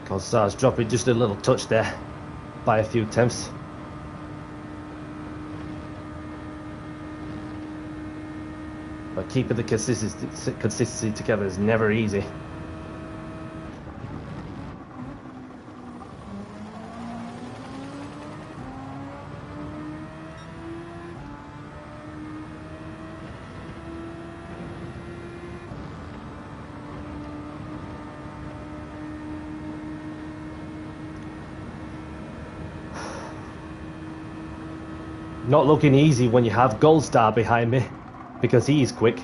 Gold star's dropping just a little touch there by a few tenths. But keeping the consistency together is never easy. Not looking easy when you have Gold Star behind me, because he's quick.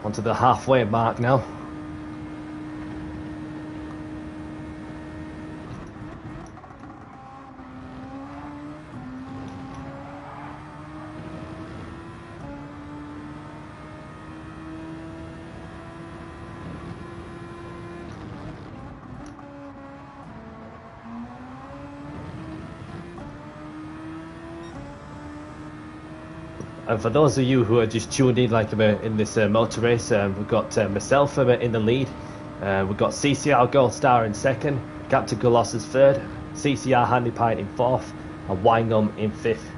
Onto the halfway mark now. And for those of you who are just tuned in, like in this motor race, we've got myself in the lead. We've got CCR Gold Star in second, Captain Colossus third, CCR Handy Pint in fourth, and Winegum in fifth,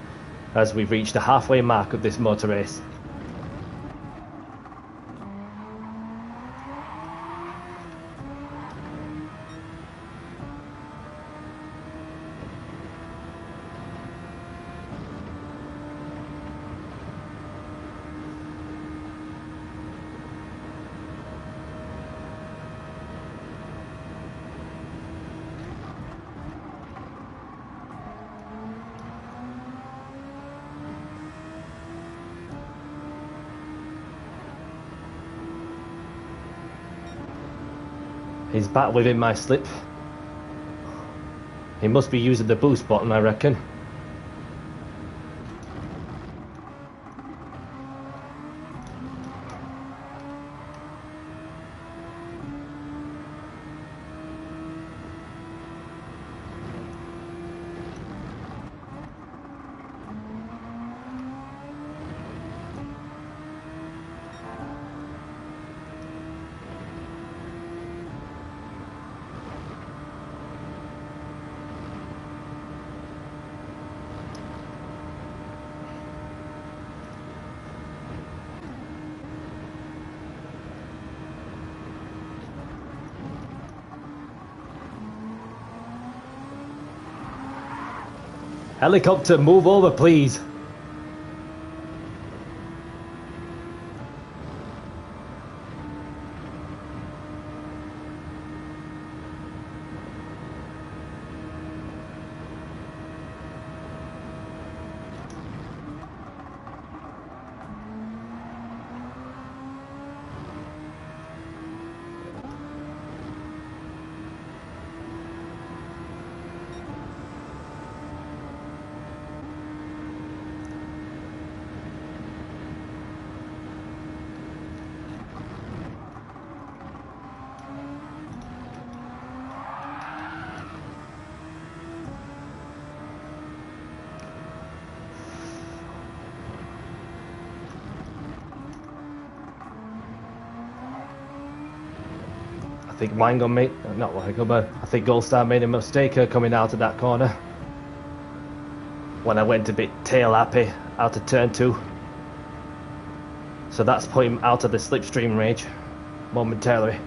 as we've reached the halfway mark of this motor race. He's back within my slip. He must be using the boost button, I reckon. Helicopter, move over, please. I think Winegum made, not Winegum, but I think Gold Star made a mistake coming out of that corner when I went a bit tail happy out of turn 2. So that's put him out of the slipstream range momentarily.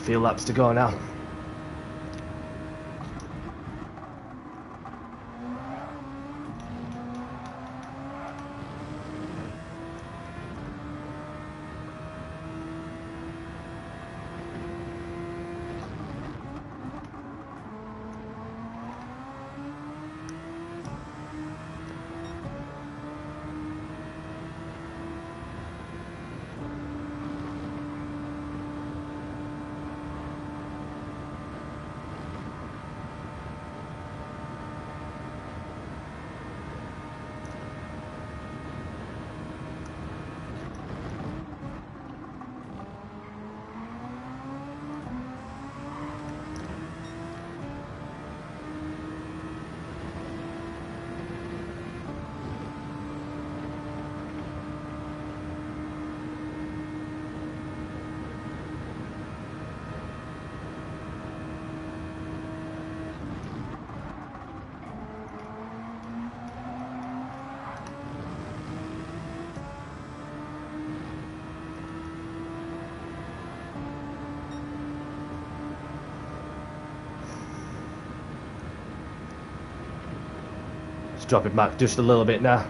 Few laps to go now. Just drop it back just a little bit now.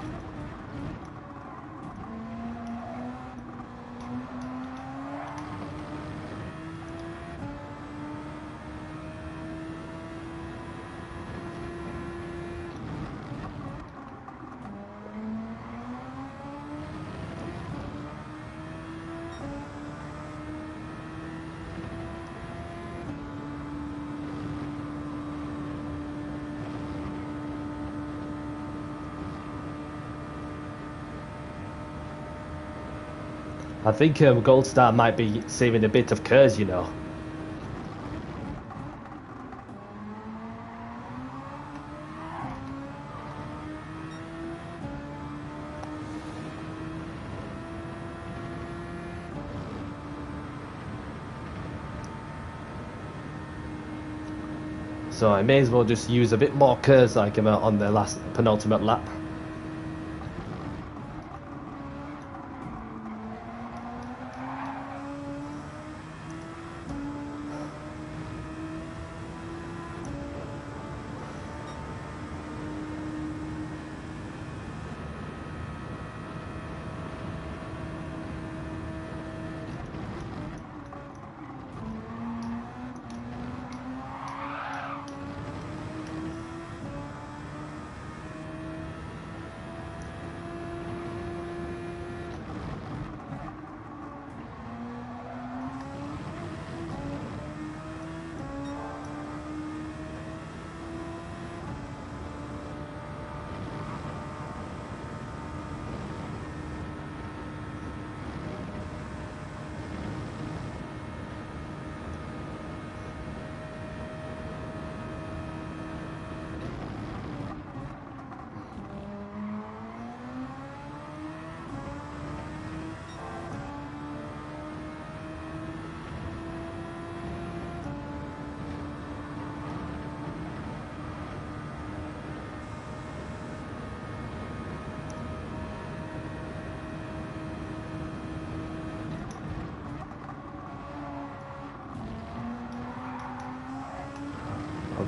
I think Gold Star might be saving a bit of curves, you know. So I may as well just use a bit more curves like on the last penultimate lap.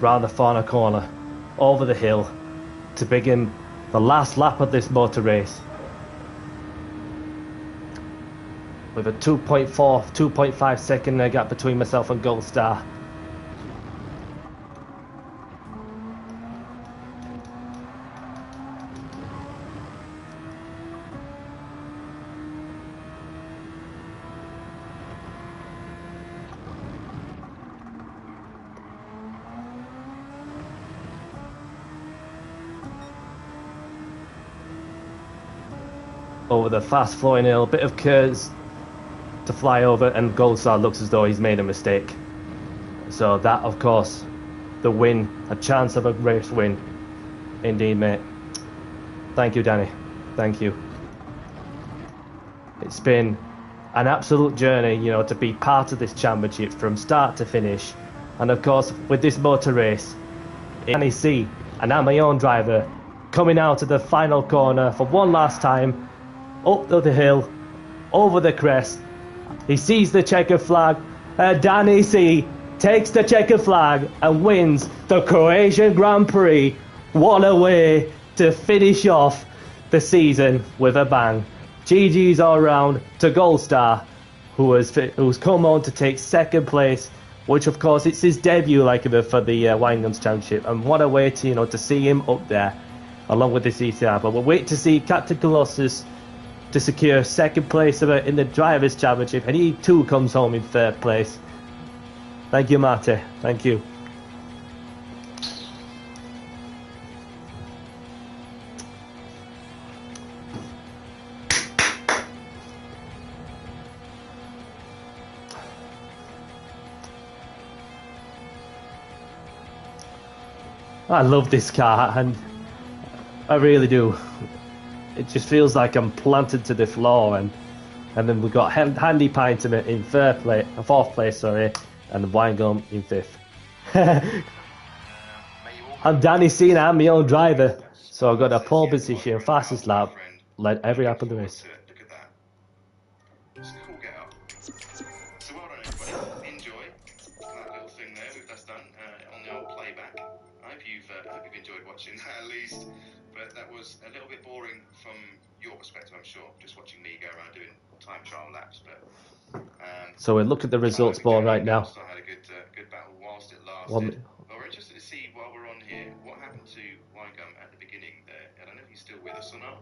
Around the final corner, over the hill, to begin the last lap of this motor race. With a 2.5 second gap between myself and Gold Star. Over the fast flowing hill, bit of curves to fly over, and Gold Star looks as though he's made a mistake. So that, of course, the win, a chance of a race win. Indeed, mate. Thank you, Danny. Thank you. It's been an absolute journey, you know, to be part of this championship from start to finish. And of course, with this motor race, Danny C, and I'm my own driver, coming out of the final corner for one last time. Up the hill, over the crest. He sees the checkered flag, Danny C takes the checkered flag and wins the Croatian Grand Prix. What a way to finish off the season with a bang. GG's all round to Gold Star, who's come on to take second place, which of course it's his debut for the Winegums Championship, and what a way to to see him up there along with the CCR. But we'll wait to see Captain Colossus to secure second place in the Drivers' Championship, and he too comes home in third place. Thank you, Mate. Thank you. I love this car, and I really do. It just feels like I'm planted to the floor, and then we've got Handy Pint in fourth place, and Winegum in fifth. I'm Danny Cena, I'm my own driver, so I've got a pole position, fastest lap, led every lap of the race. Look at that. It's a cool get up. So well done, everybody. Enjoy that little thing there that's done on the old playback. I hope you've enjoyed watching that at least. But that was a little bit boring from your perspective, I'm sure, just watching me go around doing time trial laps. But so we look at the results board right now. So I had a good battle whilst it lasted. Well, we're interested to see while we're on here what happened to Winegum at the beginning there. I don't know if he's still with us or not.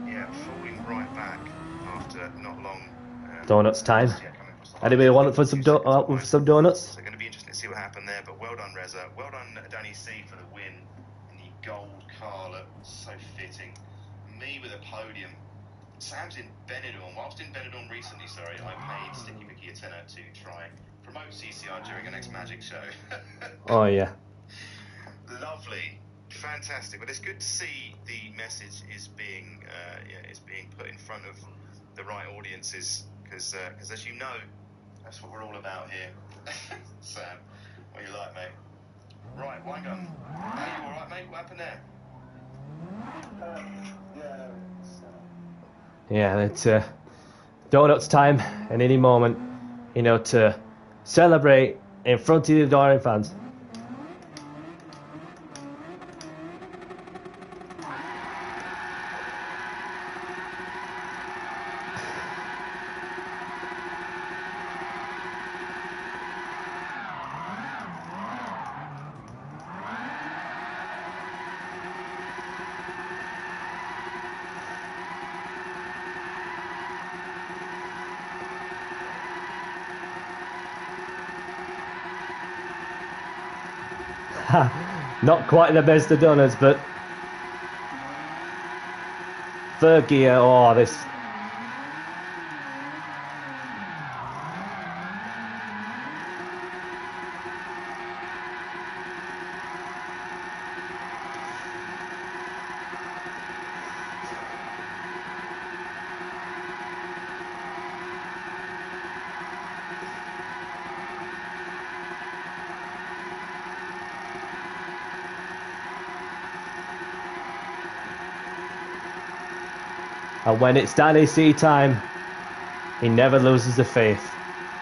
Yeah, falling right back after not long. Donuts time. Anybody want it for some donuts? So going to be interesting to see what happened there. But well done, Reza. Well done, Danny C, for the win in the gold car. Look, so fitting. Me with a podium. Sam's in Benidorm. Whilst in Benidorm recently, I paid Sticky Vicky a tenner to try promote CCR during our next Magic show. Oh yeah. Lovely. Fantastic. But it's good to see the message is being put in front of the right audiences, because as you know, that's what we're all about here. Sam, what you like, mate? Right, Winegum. Are you all right, mate? What happened there? Yeah, it's donuts time, and any moment, to celebrate in front of the adoring fans. Not quite the best of donuts, but third gear, this. And when it's Danny C time, he never loses the faith.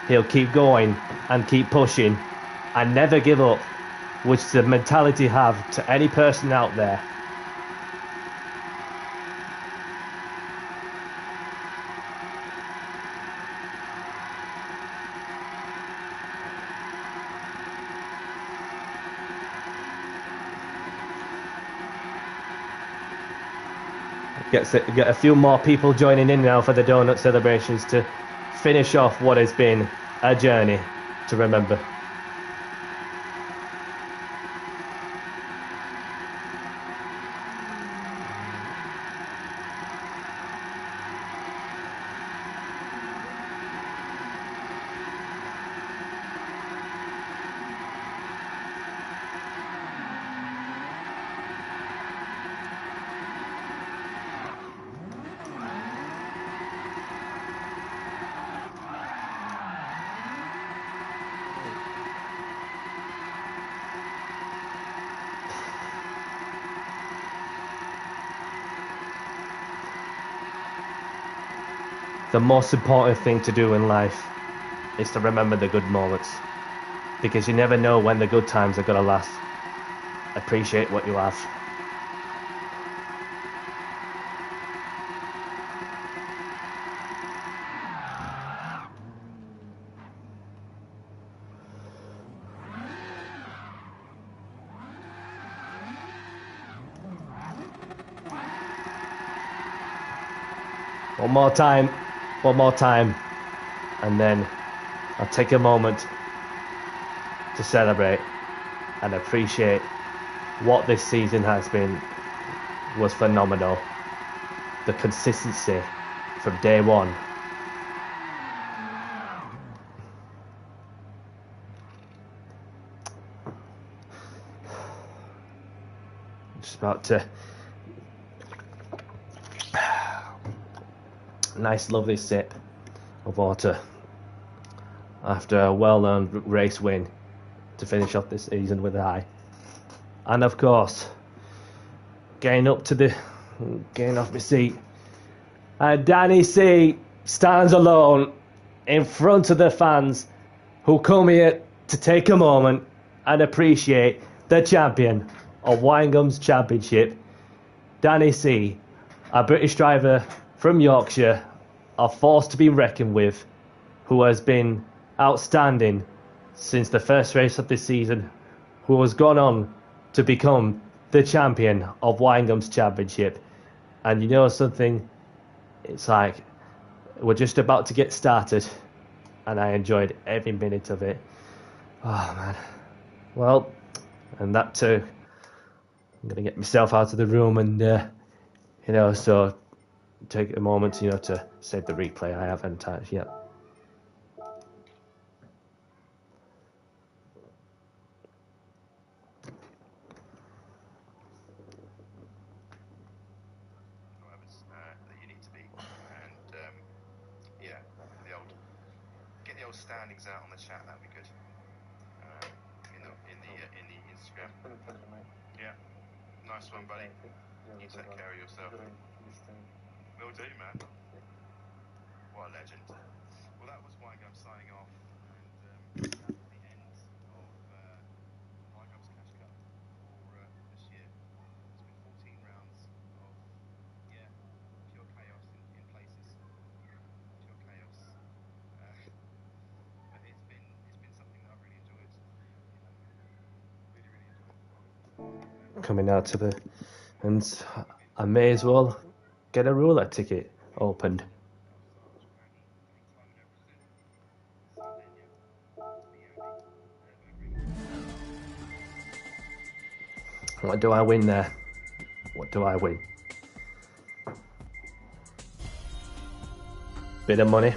He'll keep going and keep pushing and never give up, which the mentality have to any person out there. Get a few more people joining in now for the donut celebrations to finish off what has been a journey to remember. the most important thing to do in life is to remember the good moments, because you never know when the good times are going to last. Appreciate what you have. One more time, and then I'll take a moment to celebrate and appreciate what this season has been. Was phenomenal. The consistency from day one. Just about to. Nice, lovely sip of water after a well-earned race win to finish off this season with a high. And of course, getting off my seat, and Danny C stands alone in front of the fans who come here to take a moment and appreciate the champion of Winegum's Championship, Danny C, a British driver from Yorkshire, a force to be reckoned with, who has been outstanding since the first race of this season, who has gone on to become the champion of Winegum's Championship. And you know something? It's like we're just about to get started, and I enjoyed every minute of it. Oh man. Well, and that too. I'm gonna get myself out of the room and so take a moment, to save the replay. I haven't touched yet. That you need to be, and get the old standings out on the chat. That'd be good. In the Instagram. Yeah, nice one, buddy. You take care of yourself. Will do, man. What a legend. Well, that was Winegum signing off, and that's the end of Winegum's Cash Cup for this year. It's been 14 rounds of pure chaos in places. Pure chaos. But it's been something that I've really enjoyed. Really, really enjoyed. Coming out to the, and I may as well get a roulette ticket opened. What do I win there? What do I win? Bit of money.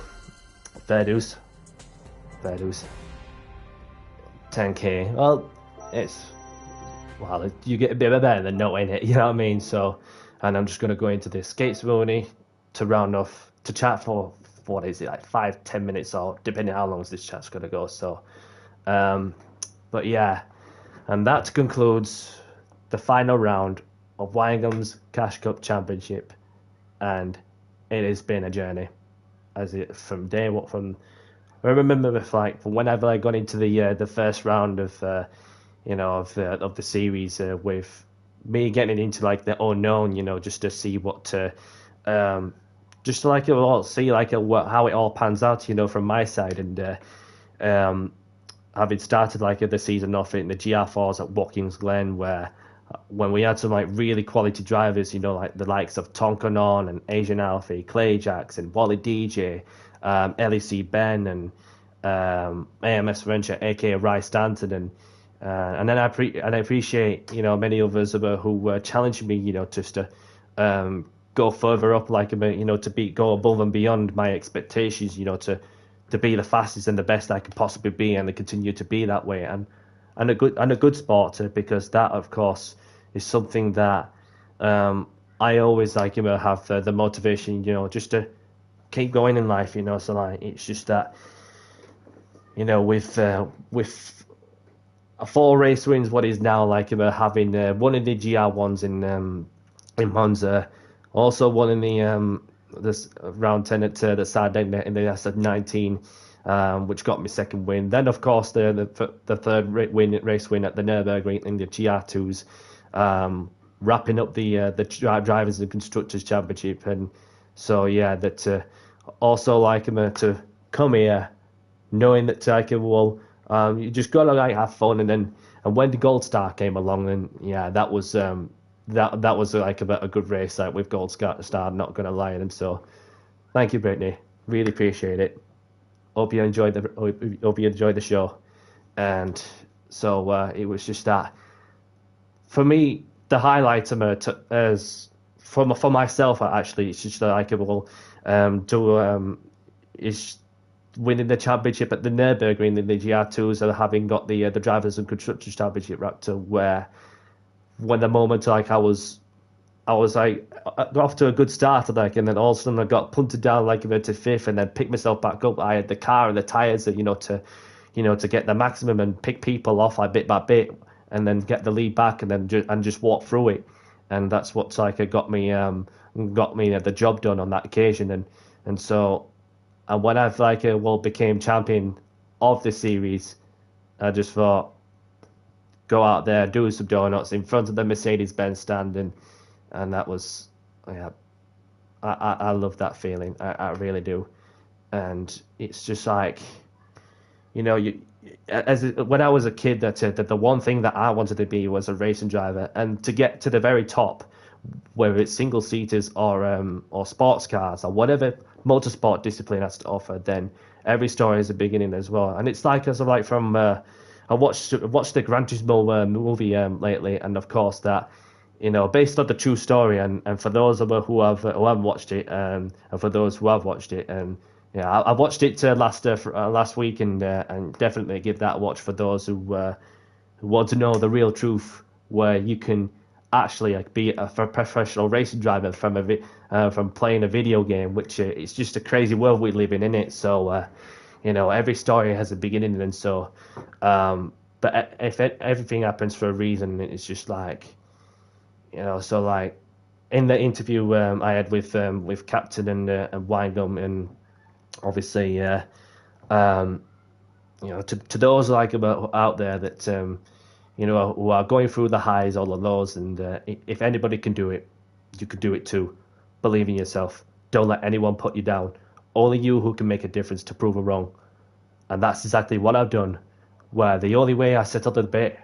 Fair dues. 10k. Well, you get a bit better than no in it, you know what I mean? So, and I'm just going to go into this skate ceremony to round off, to chat for, what is it, like 5-10 minutes, or depending how long this chat's going to go. So, but yeah, and that concludes the final round of Winegum's Cash Cup Championship, and it has been a journey. From I remember from whenever I got into the first round of the series, with me getting into the unknown, just to see how it all pans out, from my side, and having started the season off in the GR4s at Watkins Glen, when we had some really quality drivers, the likes of Tonkanon and Asian Alfie, Clay Jackson, Wally DJ, LEC Ben, and AMS Venture, aka Rice Stanton, and then I appreciate many others who were challenging me, just to go further up, go above and beyond my expectations, to be the fastest and the best I could possibly be, and to continue to be that way, and a good sport, because that, of course, is something that I always have the motivation, just to keep going in life, so it's just that, with 4 race wins, what is now having one of the GR ones in Monza, also one in the this round 10 at the Saturday in the SF19, which got me second win. Then, of course, the third race win at the Nürburgring in the GR2s, wrapping up the drivers and constructors championship. And so yeah, that also like to come here, knowing that you just gotta like have fun. And when the Gold Star came along, and yeah, that was that was like a good race like with Gold Star. Not gonna lie, and so thank you, Brittany. Really appreciate it. Hope you enjoyed the show. And so it was just that for me, the highlight of it as for myself actually, it's just like is winning the championship at the Nürburgring in the GR2s and having got the drivers and constructors championship wrapped to where when the moment like I was like off to a good start, like, and then all of a sudden I got punted down like to fifth, and then picked myself back up. I had the car and the tires that to get the maximum and pick people off like bit by bit, and then get the lead back, and then just walk through it, and that's what like got me the job done on that occasion, and so and when I've became champion of the series, I just thought go out there, do some donuts in front of the Mercedes-Benz stand, and that was, yeah, I love that feeling. I really do. And it's just like, when I was a kid, that the one thing that I wanted to be was a racing driver, and to get to the very top, whether it's single seaters or sports cars or whatever motorsport discipline has to offer, then every story is a beginning as well. And it's like from I watched the Gran Turismo movie lately, and of course that based on the true story. And for those of us who haven't watched it, and for those who have watched it, yeah, I watched it last week, and definitely give that a watch for those who want to know the real truth, where you can actually be a professional racing driver from playing a video game, which it's just a crazy world we live in it. So every story has a beginning, and so but if everything happens for a reason, it's just like so like in the interview I had with Captain and Winegum, and obviously to those out there that who are going through the highs, all of those, and if anybody can do it, you could do it too. Believe in yourself. Don't let anyone put you down. Only you who can make a difference to prove it wrong. And that's exactly what I've done, where the only way I settled the debate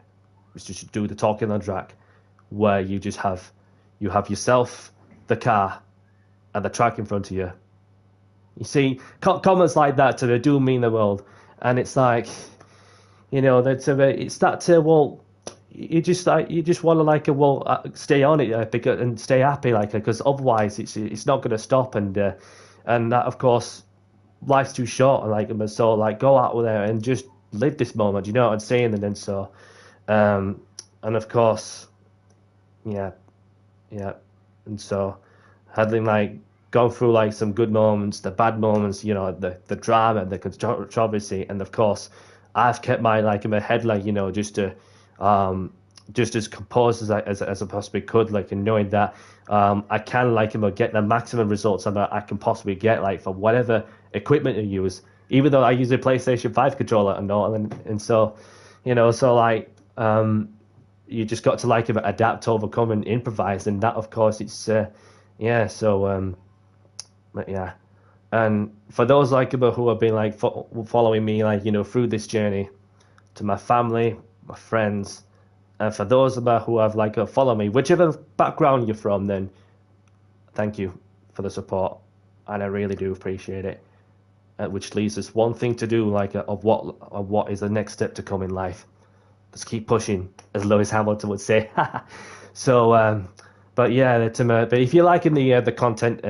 was to do the talking on track, where you have yourself, the car, and the track in front of you. You see, comments like that do mean the world. And it's like, that it's that you just want to stay on it and stay happy, because otherwise it's not going to stop, and that, of course, life's too short, so go out there and just live this moment, you know what I'm saying? And then so and of course, yeah, and so having gone through some good moments, the bad moments, the drama, the controversy, and of course I've kept my my head just as composed as I possibly could, and knowing that I can get the maximum results I can possibly get for whatever equipment I use, even though I use a PlayStation 5 controller and all, and so you just got to adapt, overcome, and improvise, and that of course it's but yeah. And for those who have been following me through this journey, to my family, my friends, and for those who have follow me, whichever background you're from, then thank you for the support, and I really do appreciate it. Which leaves us one thing to do, of what is the next step to come in life. Let's keep pushing, as Lewis Hamilton would say. So, but yeah, but if you're liking the content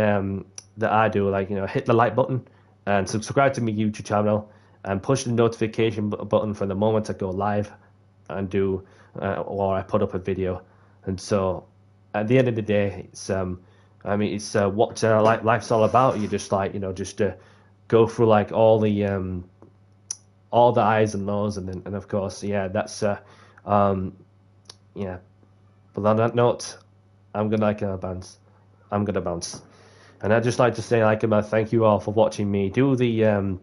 that I do, hit the like button and subscribe to my YouTube channel, and push the notification button for the moment I go live and do or I put up a video. And so at the end of the day, it's it's what life's all about. You just go through all the highs and lows, and of course, yeah, that's yeah. But on that note, I'm gonna bounce. And I'd just like to say, like, thank you all for watching me do the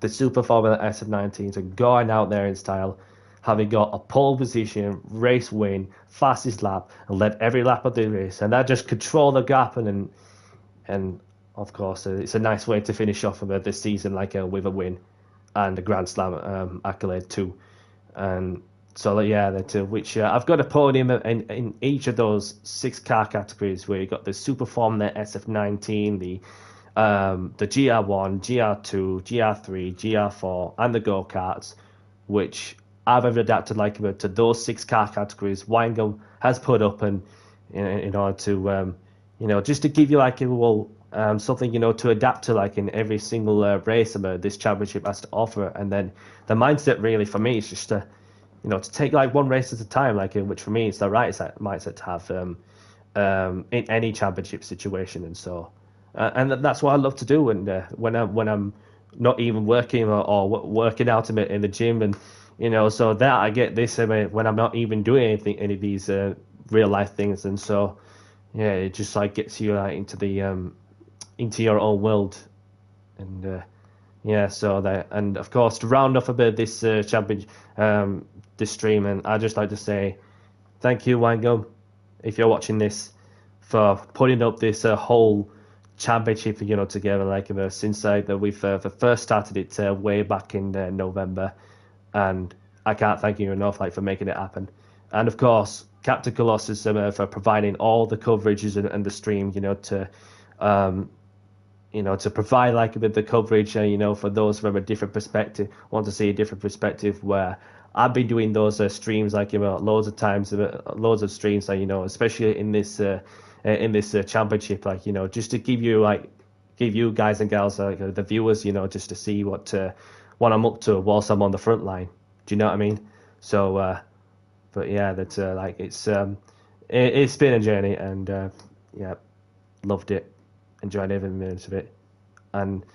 Super Formula SF19s and going out there in style, having got a pole position, race win, fastest lap, and led every lap of the race. And I just control the gap, and of course, it's a nice way to finish off of this season, like with a win and a Grand Slam accolade too. And so yeah, that which I've got a podium in each of those 6 car categories where you got the Super Formula SF19, the GR1, GR2, GR3, GR4, and the go karts, which I've adapted like to those 6 car categories. Winegum has put up, and in order to just to give you like something to adapt to like in every single race this championship has to offer. And then the mindset really for me is just to to take like one race at a time, like which for me is the right mindset to have in any championship situation. And so and that's what I love to do. And when I'm not even working or working out in the gym, and so that I get this when I'm not even doing any of these real life things. And so yeah, it just like gets you into your own world. And yeah, so that, and of course to round off a bit this champion this stream, and I'd just like to say thank you, Winegum, if you're watching this, for putting up this whole championship together, like since that we've first started it way back in November. And I can't thank you enough like for making it happen. And of course Captain Colossus for providing all the coverages and the stream to provide like a bit of the coverage, for those from a different perspective, want to see a different perspective, where I've been doing those streams like loads of times, loads of streams, like especially in this championship, like just to give you guys and gals, like the viewers, just to see what I'm up to whilst I'm on the front line. Do you know what I mean? So, but yeah, that's like it's been a journey, and yeah, loved it. Enjoyed every minute of it. And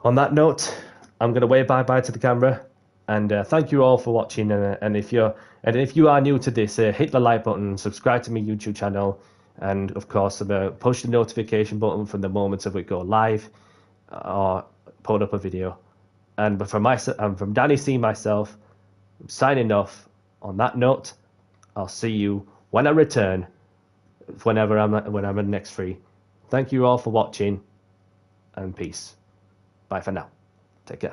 on that note, I'm going to wave bye to the camera, and thank you all for watching. And if you are new to this, hit the like button, subscribe to my YouTube channel, and of course push the notification button from the moment that we go live or put up a video. And from Danny C myself, I'm signing off. On that note, I'll see you when I return, when I'm next free. Thank you all for watching, and peace. Bye for now.